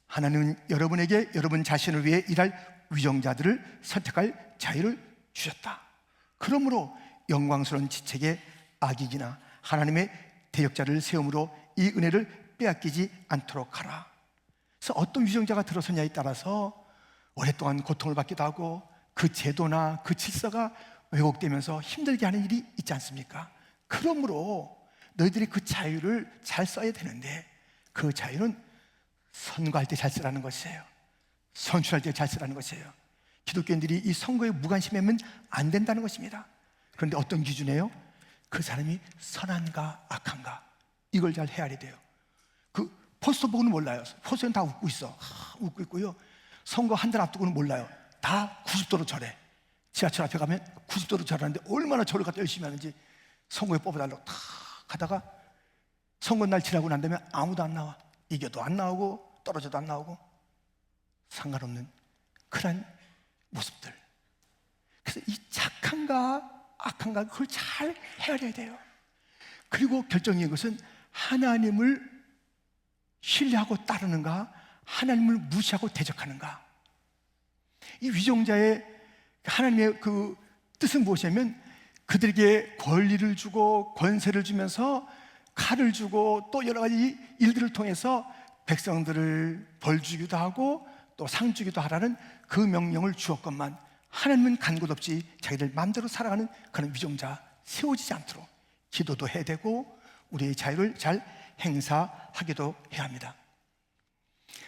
하나님은 여러분에게 여러분 자신을 위해 일할 위정자들을 선택할 자유를 주셨다. 그러므로 영광스러운 지책에 악익이나 하나님의 대역자를 세움으로 이 은혜를 빼앗기지 않도록 하라. 그래서 어떤 위정자가 들어서냐에 따라서 오랫동안 고통을 받기도 하고 그 제도나 그 질서가 왜곡되면서 힘들게 하는 일이 있지 않습니까? 그러므로 너희들이 그 자유를 잘 써야 되는데, 그 자유는 선거할 때 잘 쓰라는 것이에요. 선출할 때 잘 쓰라는 것이에요. 기독교인들이 이 선거에 무관심하면 안 된다는 것입니다. 그런데 어떤 기준이에요? 그 사람이 선한가 악한가, 이걸 잘 헤아려야 돼요. 그 포스터 보고는 몰라요. 포스터는 다 웃고 있어. 웃고 있고요. 선거 한 달 앞두고는 몰라요. 다 90도로 절해. 지하철 앞에 가면 90도로 절하는데 얼마나 절을 갖다 열심히 하는지 선거에 뽑아달라고 탁 하다가 선거 날 지나고 난 다음에 아무도 안 나와. 이겨도 안 나오고 떨어져도 안 나오고 상관없는 그런 모습들. 그래서 이 착한가 악한가 그걸 잘 헤아려야 돼요. 그리고 결정적인 것은 하나님을 신뢰하고 따르는가, 하나님을 무시하고 대적하는가. 이 위정자의 하나님의 그 뜻은 무엇이냐면 그들에게 권리를 주고 권세를 주면서 칼을 주고 또 여러 가지 일들을 통해서 백성들을 벌 주기도 하고 또 상 주기도 하라는 그 명령을 주었건만 하나님은 간 곳 없이 자기들 마음대로 살아가는 그런 위정자 세워지지 않도록 기도도 해야 되고 우리의 자유를 잘 행사하기도 해야 합니다.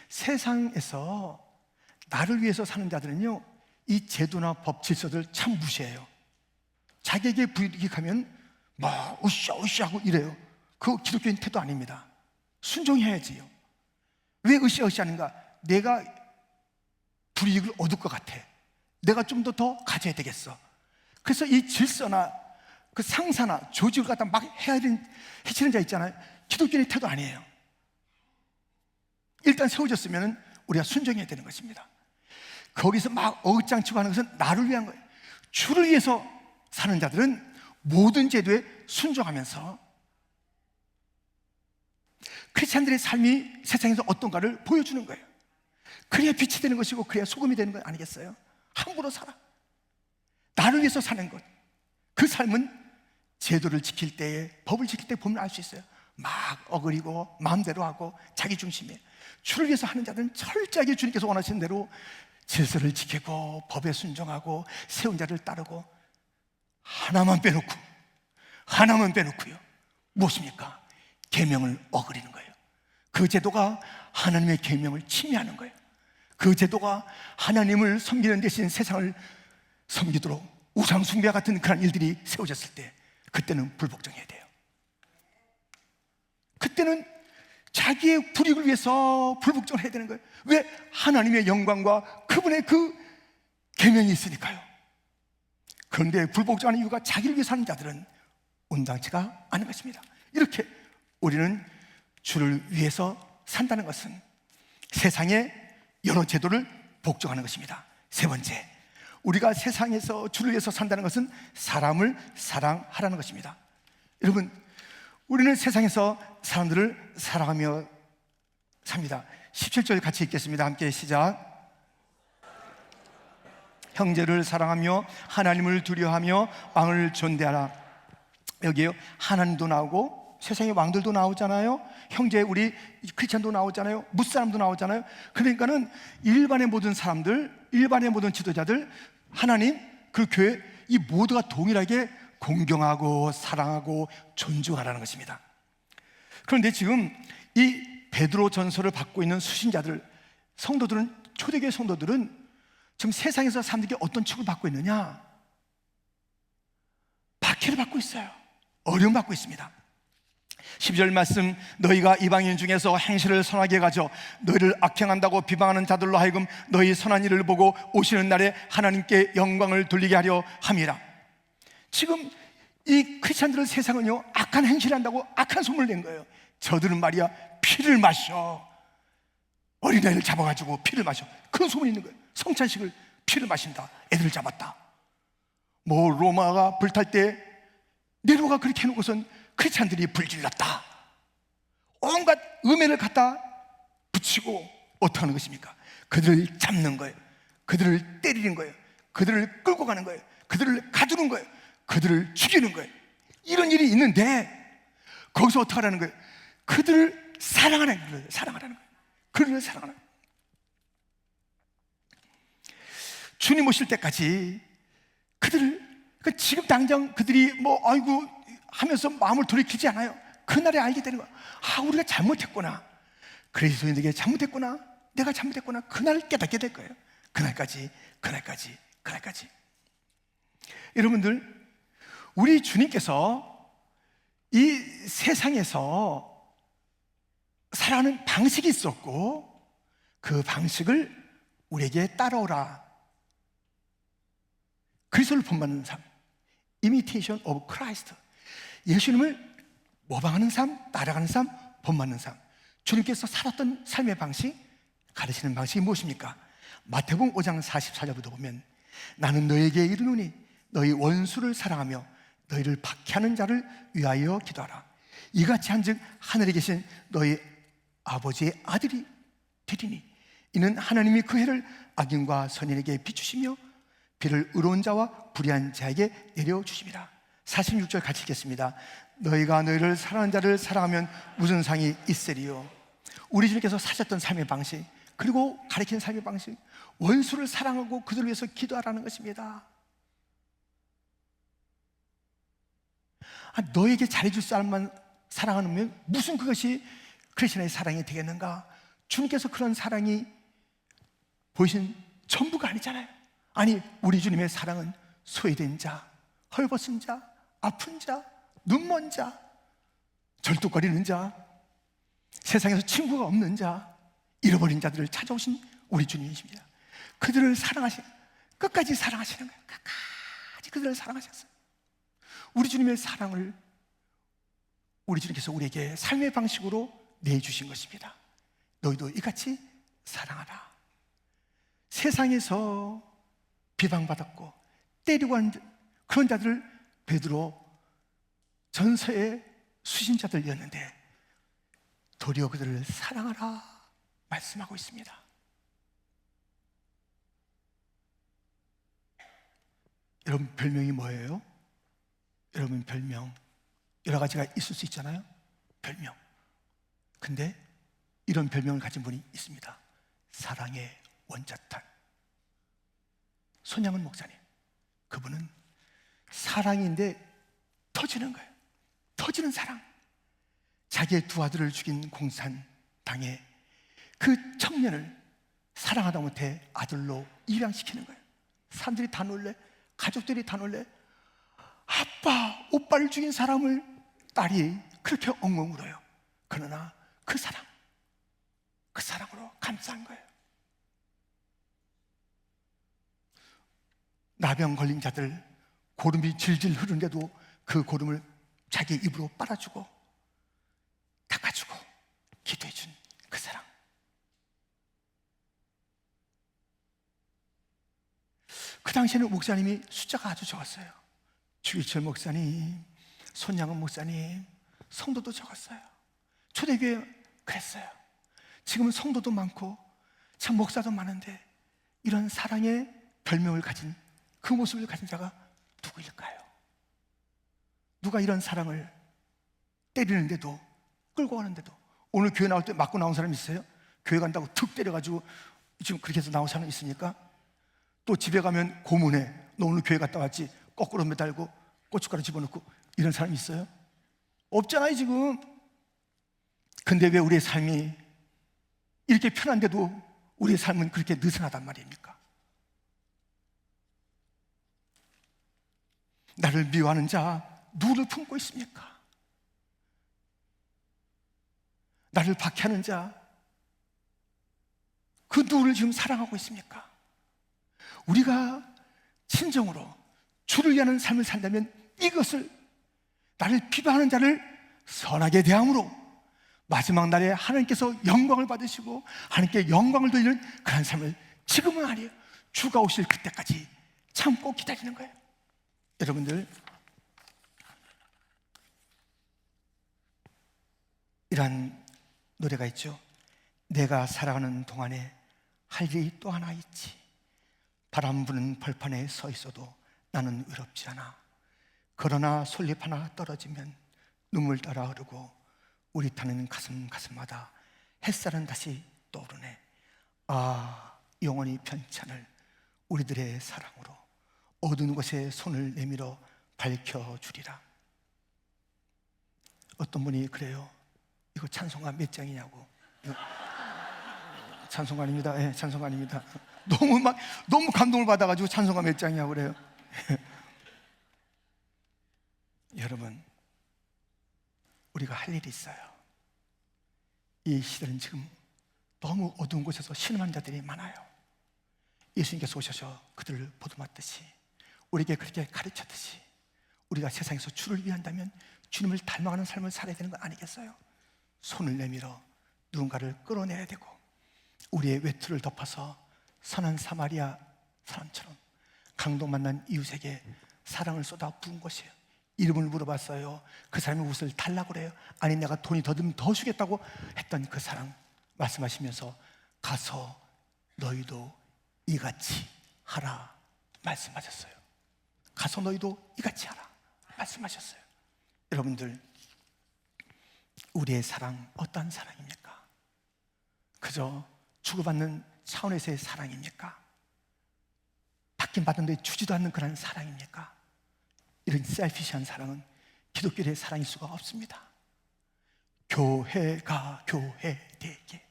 세상에서 나를 위해서 사는 자들은요, 이 제도나 법 질서들 참 무시해요. 자기에게 불이익하면 막 으쌰으쌰 하고 이래요. 그거 기독교인 태도 아닙니다. 순종해야지요. 왜 으쌰으쌰 하는가? 내가 불이익을 얻을 것 같아. 내가 좀 더 가져야 되겠어. 그래서 이 질서나 그 상사나 조직을 갖다 막 해치는 자 있잖아요. 기독교인의 태도 아니에요. 일단 세워졌으면 우리가 순종해야 되는 것입니다. 거기서 막 어긋장치고 하는 것은 나를 위한 거예요. 주를 위해서 사는 자들은 모든 제도에 순종하면서 크리스찬들의 삶이 세상에서 어떤가를 보여주는 거예요. 그래야 빛이 되는 것이고 그래야 소금이 되는 것 아니겠어요? 함부로 살아. 나를 위해서 사는 것. 그 삶은 제도를 지킬 때에, 법을 지킬 때 보면 알 수 있어요. 막 어그리고 마음대로 하고 자기 중심에. 주를 위해서 하는 자들은 철저하게 주님께서 원하시는 대로 질서를 지키고 법에 순종하고 세운 자를 따르고 하나만 빼놓고요. 무엇입니까? 계명을 어기는 거예요. 그 제도가 하나님의 계명을 침해하는 거예요. 그 제도가 하나님을 섬기는 대신 세상을 섬기도록 우상 숭배 같은 그런 일들이 세워졌을 때 그때는 불복종해야 돼요. 그때는 자기의 불이익을 위해서 불복종을 해야 되는 거예요. 왜? 하나님의 영광과 그분의 그 계명이 있으니까요. 그런데 불복종하는 이유가 자기를 위해 사는 자들은 온당치가 않은 것입니다. 이렇게 우리는 주를 위해서 산다는 것은 세상의 여러 제도를 복종하는 것입니다. 세 번째, 우리가 세상에서 주를 위해서 산다는 것은 사람을 사랑하라는 것입니다. 여러분, 우리는 세상에서 사람들을 사랑하며 삽니다. 17절 같이 읽겠습니다. 함께 시작. 형제를 사랑하며 하나님을 두려워하며 왕을 존대하라. 여기에요, 하나님도 나오고 세상의 왕들도 나오잖아요. 형제 우리 크리스찬도 나오잖아요. 무사람도 나오잖아요. 그러니까는 일반의 모든 사람들, 일반의 모든 지도자들, 하나님, 그 교회, 이 모두가 동일하게 공경하고 사랑하고 존중하라는 것입니다. 그런데 지금 이 베드로 전서를 받고 있는 수신자들, 성도들은, 초대교회 성도들은 지금 세상에서 사람들에게 어떤 취급을 받고 있느냐? 박해를 받고 있어요. 어려움 받고 있습니다. 12절 말씀, 너희가 이방인 중에서 행실을 선하게 가져 너희를 악행한다고 비방하는 자들로 하여금 너희 선한 일을 보고 오시는 날에 하나님께 영광을 돌리게 하려 함이라. 지금 이 크리스찬들은 세상은요, 악한 행실을 한다고 악한 소문을 낸 거예요. 저들은 말이야 피를 마셔. 어린아이를 잡아가지고 피를 마셔. 그런 소문이 있는 거예요. 성찬식을 피를 마신다. 애들을 잡았다. 뭐 로마가 불탈 때 네로가 그렇게 해놓고선 크리스찬들이 불질렀다. 온갖 음해를 갖다 붙이고 어떻게 하는 것입니까? 그들을 잡는 거예요. 그들을 때리는 거예요. 그들을 끌고 가는 거예요. 그들을 가두는 거예요. 그들을 죽이는 거예요. 이런 일이 있는데 거기서 어떻게 하라는 거예요? 그들을 사랑하라는 거예요. 사랑하라는 거예요. 그들을 사랑하라는 거예요. 주님 오실 때까지 그들을, 그러니까 지금 당장 그들이 뭐 아이고 하면서 마음을 돌이키지 않아요. 그날에 알게 되는 거야. 아, 우리가 잘못했구나. 그리스도인에게 잘못했구나. 내가 잘못했구나. 그날 깨닫게 될 거예요. 그날까지. 여러분들, 우리 주님께서 이 세상에서 살아가는 방식이 있었고 그 방식을 우리에게 따라오라. 그리스도를 본받는 삶, imitation of Christ. 예수님을 모방하는 삶, 따라가는 삶, 본받는 삶. 주님께서 살았던 삶의 방식, 가르치는 방식이 무엇입니까? 마태복음 5장 44절부터 보면 나는 너에게 이르노니 너희 원수를 사랑하며 너희를 박해하는 자를 위하여 기도하라. 이같이 한즉 하늘에 계신 너희 아버지의 아들이 되리니 이는 하나님이 그 해를 악인과 선인에게 비추시며 비를 의로운 자와 불의한 자에게 내려주심이라. 46절 같이 읽겠습니다. 너희가 너희를 사랑하는 자를 사랑하면 무슨 상이 있으리요. 우리 주님께서 사셨던 삶의 방식, 그리고 가르치는 삶의 방식, 원수를 사랑하고 그들을 위해서 기도하라는 것입니다. 너에게 잘해줄 사람만 사랑하면 무슨 그것이 크리스천의 사랑이 되겠는가? 주님께서 그런 사랑이 보이신 전부가 아니잖아요. 아니, 우리 주님의 사랑은 소외된 자, 헐벗은 자, 아픈 자, 눈먼 자, 절뚝거리는 자, 세상에서 친구가 없는 자, 잃어버린 자들을 찾아오신 우리 주님이십니다. 그들을 사랑하시, 끝까지 사랑하시는 거예요. 끝까지 그들을 사랑하셨어요. 우리 주님의 사랑을 우리 주님께서 우리에게 삶의 방식으로 내주신 것입니다. 너희도 이같이 사랑하라. 세상에서 비방받았고 때리고 하는 그런 자들을 베드로 전서의 수신자들이었는데 도리어 그들을 사랑하라 말씀하고 있습니다. 여러분 별명이 뭐예요? 여러분 별명 여러 가지가 있을 수 있잖아요. 별명. 근데 이런 별명을 가진 분이 있습니다. 사랑의 원자탄. 손양은 목사님. 그분은 사랑인데 터지는 거예요. 터지는 사랑. 자기의 두 아들을 죽인 공산당에 그 청년을 사랑하다 못해 아들로 입양시키는 거예요. 사람들이 다 놀래, 가족들이 다 놀래. 아빠, 오빠를 죽인 사람을 딸이 그렇게 엉엉 울어요. 그러나 그 사랑으로 감싸는 거예요. 나병 걸린 자들 고름이 질질 흐르는데도 그 고름을 자기 입으로 빨아주고 닦아주고 기도해준 그 사랑. 그 당시에는 목사님이 숫자가 아주 적었어요. 주일철 목사님, 손양은 목사님, 성도도 적었어요. 초대교회 그랬어요. 지금은 성도도 많고 참 목사도 많은데 이런 사랑의 별명을 가진 그 모습을 가진 자가 누구일까요? 누가 이런 사랑을 때리는데도 끌고 가는데도 오늘 교회 나올 때 맞고 나온 사람 있어요? 교회 간다고 툭 때려가지고 지금 그렇게 해서 나온 사람 있습니까? 또 집에 가면 고문해. 너 오늘 교회 갔다 왔지? 거꾸로 매달고 고춧가루 집어넣고 이런 사람이 있어요? 없잖아요 지금. 근데 왜 우리의 삶이 이렇게 편한데도 우리의 삶은 그렇게 느슨하단 말입니까? 나를 미워하는 자 누구를 품고 있습니까? 나를 박해하는 자 그 누구를 지금 사랑하고 있습니까? 우리가 진정으로 주를 위하는 삶을 산다면 이것을 나를 비방하는 자를 선하게 대함으로 마지막 날에 하나님께서 영광을 받으시고 하나님께 영광을 돌리는 그런 삶을 지금은 아니에요. 주가 오실 그때까지 참고 기다리는 거예요. 여러분들 이런 노래가 있죠. 내가 살아가는 동안에 할 일이 또 하나 있지. 바람 부는 벌판에 서 있어도 나는 외롭지 않아. 그러나 솔잎 하나 떨어지면 눈물 따라 흐르고 우리 타는 가슴마다 햇살은 다시 떠오르네. 아, 영원히 편찮을 우리들의 사랑으로 어두운 곳에 손을 내밀어 밝혀주리라. 어떤 분이 그래요. 이거 찬송가 몇 장이냐고. 찬송가입니다. 네, 찬송가입니다. 너무 감동을 받아가지고 찬송가 몇 장이냐고 그래요. 여러분, 우리가 할 일이 있어요. 이 시대는 지금 너무 어두운 곳에서 신음하는 자들이 많아요. 예수님께서 오셔서 그들을 보듬었듯이 우리에게 그렇게 가르쳤듯이 우리가 세상에서 주를 위한다면 주님을 닮아가는 삶을 살아야 되는 거 아니겠어요? 손을 내밀어 누군가를 끌어내야 되고 우리의 외투를 덮어서 선한 사마리아 사람처럼 강도 만난 이웃에게 사랑을 쏟아 부은 것이에요. 이름을 물어봤어요. 그 사람이 옷을 달라고 그래요. 아니 내가 돈이 더 들면 더 주겠다고 했던 그 사람 말씀하시면서 가서 너희도 이같이 하라 말씀하셨어요. 가서 너희도 이같이 하라 말씀하셨어요. 여러분들, 우리의 사랑 어떠한 사랑입니까? 그저 주고받는 차원에서의 사랑입니까? 받긴 받는데 주지도 않는 그런 사랑입니까? 이런 셀피시한 사랑은 기독교의 사랑일 수가 없습니다. 교회가 교회되게,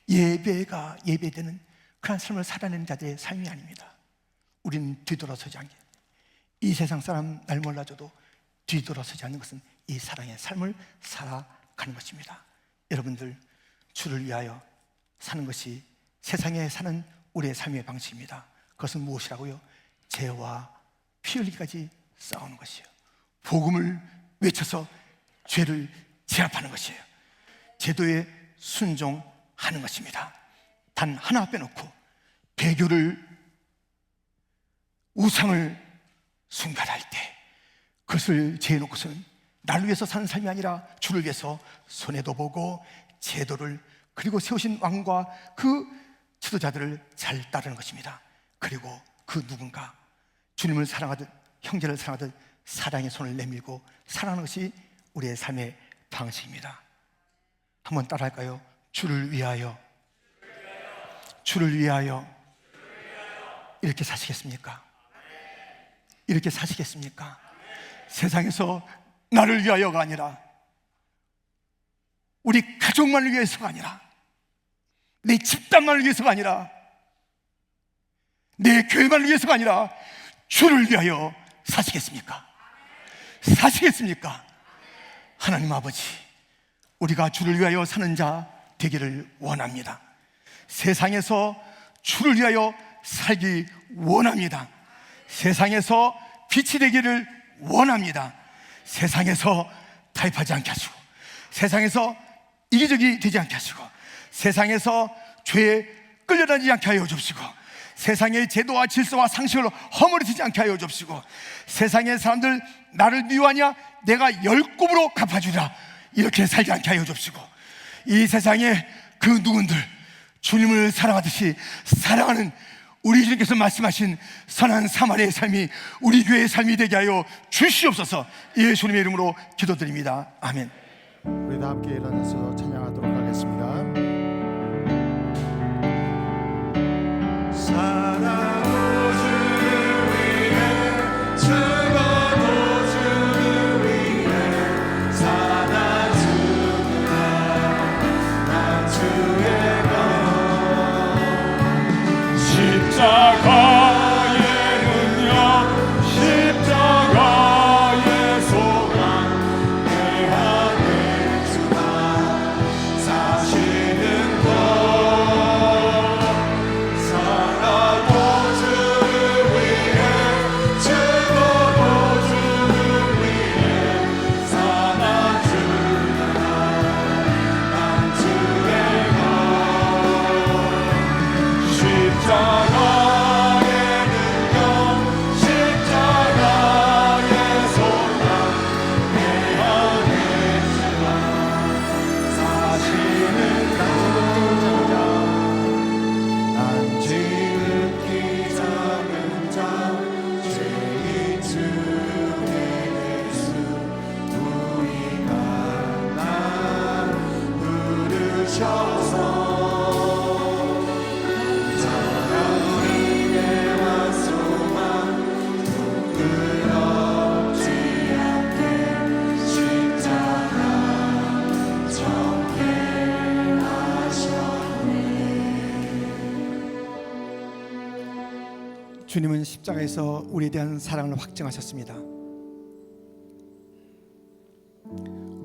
예배가 예배되는 그런 삶을 살아내는 자들의 삶이 아닙니다. 우리는 뒤돌아서지 않게, 이 세상 사람 날 몰라줘도 뒤돌아서지 않는 것은 이 사랑의 삶을 살아가는 것입니다. 여러분들, 주를 위하여 사는 것이 세상에 사는 우리의 삶의 방식입니다. 그것은 무엇이라고요? 죄와 피 흘리기까지 싸우는 것이에요. 복음을 외쳐서 죄를 제압하는 것이에요. 제도에 순종하는 것입니다. 단 하나 빼놓고 배교를, 우상을 숭배할 때 그것을 제해놓고서는 나를 위해서 사는 삶이 아니라 주를 위해서 손해도 보고 제도를, 그리고 세우신 왕과 그 지도자들을 잘 따르는 것입니다. 그리고 그 누군가 주님을 사랑하듯 형제를 사랑하듯 사랑의 손을 내밀고 사랑하는 것이 우리의 삶의 방식입니다. 한번 따라할까요? 주를 위하여, 주를 위하여. 이렇게 사시겠습니까? 이렇게 사시겠습니까? 세상에서 나를 위하여가 아니라, 우리 가족만을 위해서가 아니라, 내 집단만을 위해서가 아니라, 내 교회만을 위해서가 아니라 주를 위하여 사시겠습니까? 사시겠습니까? 하나님 아버지, 우리가 주를 위하여 사는 자 되기를 원합니다. 세상에서 주를 위하여 살기 원합니다. 세상에서 빛이 되기를 원합니다. 세상에서 타협하지 않게 하시고, 세상에서 이기적이 되지 않게 하시고, 세상에서 죄에 끌려다니지 않게 하여 주옵시고, 세상의 제도와 질서와 상식을 허물어지지 않게 하여 주옵시고, 세상의 사람들 나를 미워하냐 내가 10곱으로 갚아주라 이렇게 살지 않게 하여 주옵시고, 이 세상에 그 누군들 주님을 사랑하듯이 사랑하는 우리 주님께서 말씀하신 선한 사마리아의 삶이 우리 교회의 삶이 되게 하여 주시옵소서. 예수님의 이름으로 기도드립니다. 아멘. 우리 다 함께 일어나서 찬양하도록 하겠습니다. 사랑으로 주를 위해 죽어도 주를 위해 살아주리라. 나 주의 것 십자가의 능력, 십자가의 소망, 내 안에 주가 사시는 것. 살아도 주를 위해 죽어도 주를 위해 살아주리라. 난 주의 것 십자가의 능력, 십자가의 소망, 내 안에 주가 사시는 것. 난 지극히 작은 자, 죄인 중에 예수, 우리가 나 부르셔서 주님은 십자가에서 우리에 대한 사랑을 확증하셨습니다.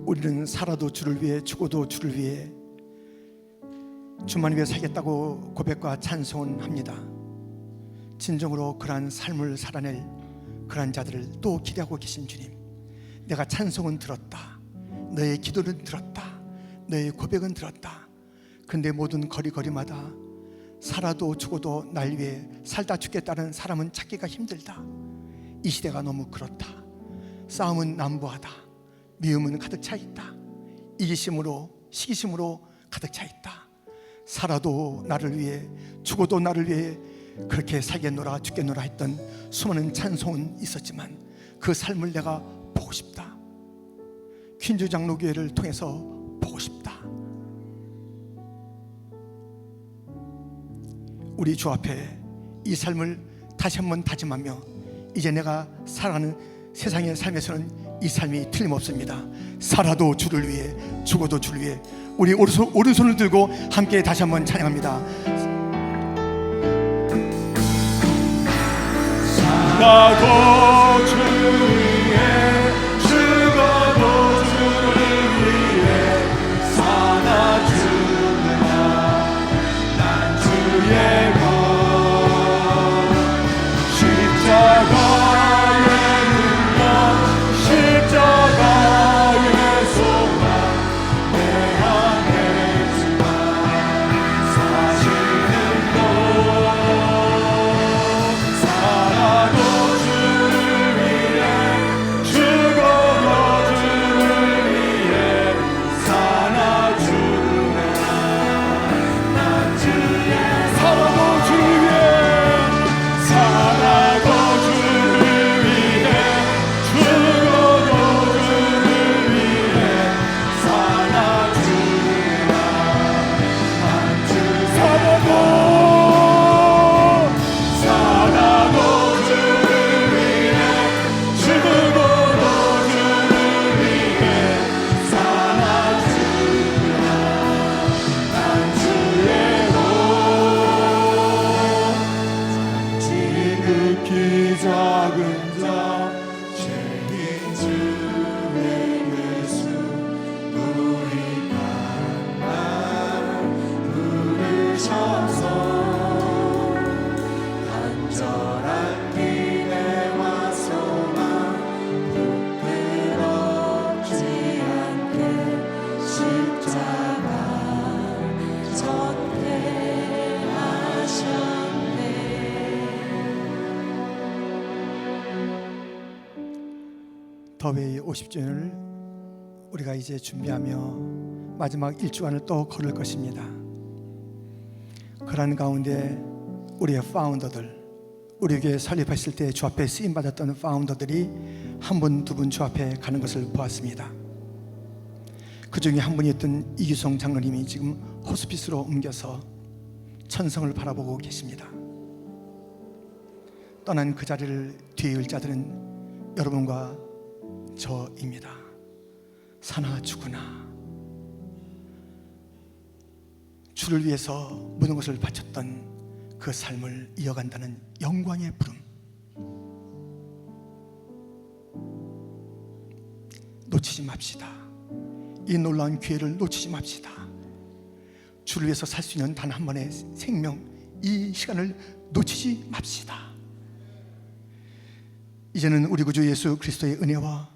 우리는 살아도 주를 위해, 죽어도 주를 위해, 주만 위해 살겠다고 고백과 찬송은 합니다. 진정으로 그러한 삶을 살아낼 그런 자들을 또 기대하고 계신 주님, 내가 찬송은 들었다, 너의 기도는 들었다, 너의 고백은 들었다. 근데 모든 거리거리마다 살아도 죽어도 날 위해 살다 죽겠다는 사람은 찾기가 힘들다. 이 시대가 너무 그렇다. 싸움은 난무하다. 미움은 가득 차 있다. 이기심으로 시기심으로 가득 차 있다. 살아도 나를 위해 죽어도 나를 위해 그렇게 살겠노라 죽겠노라 했던 수많은 찬송은 있었지만 그 삶을 내가 보고 싶다. 퀸즈 장로교회를 통해서 보고 싶다. 우리 주 앞에 이 삶을 다시 한번 다짐하며 이제 내가 살아가는 세상의 삶에서는 이 삶이 틀림없습니다. 살아도 주를 위해 죽어도 주를 위해 우리 오른손을 들고 함께 다시 한번 찬양합니다. 살아도 주를 위해 죽어도 주를 위해 살아주리라. 난 주의 것 십자가의 능력 십자가의 소망 내 안에 있지만 사실은 너 살아도 주를 위해 죽어도 주를 위해 살아주리라. 난 주의 살아도 주를 위해 살아도 주를 위해 죽어도 주를 위해 살아주리라. 난 주의 살아도 주를 위해 죽어도 주를 위해 살아주리라. 난 주의 지극히 작은 자 죄인 주의 예수 우리 강만 부르셔서 간절한 기대와 소망 부끄럽지 않게 십자가 전폐하셨네. 더웨이 50주년을 우리가 이제 준비하며 마지막 1주간을 또 걸을 것입니다. 그런 가운데 우리의 파운더들, 우리 교회 설립했을 때 주 앞에 쓰임받았던 파운더들이 한 분, 두 분 주 앞에 가는 것을 보았습니다. 그 중에 한 분이었던 이규성 장로님이 지금 호스피스로 옮겨서 천성을 바라보고 계십니다. 떠난 그 자리를 뒤이을 자들은 여러분과 저입니다. 사나 죽으나 주를 위해서 모든 것을 바쳤던 그 삶을 이어간다는 영광의 부름, 놓치지 맙시다. 이 놀라운 기회를 놓치지 맙시다. 주를 위해서 살 수 있는 단 한 번의 생명, 이 시간을 놓치지 맙시다. 이제는 우리 구주 예수 그리스도의 은혜와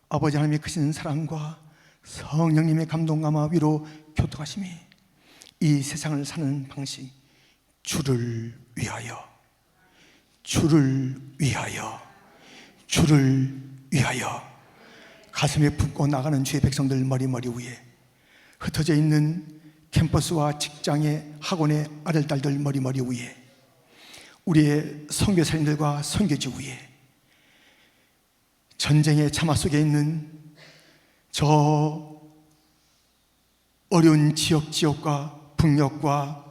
아버지 하나님의 크신 사랑과 성령님의 감동감화 위로 교통하심이 이 세상을 사는 방식, 주를 위하여, 주를 위하여, 주를 위하여 가슴에 품고 나가는 주의 백성들 머리 위에, 흩어져 있는 캠퍼스와 직장의 학원의 아들딸들 머리 위에, 우리의 선교사님들과 선교지 위에, 전쟁의 참화 속에 있는 저 어려운 지역과 북녘과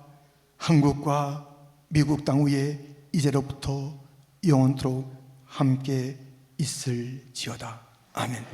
한국과 미국 땅 위에 이제로부터 영원토록 함께 있을지어다. 아멘.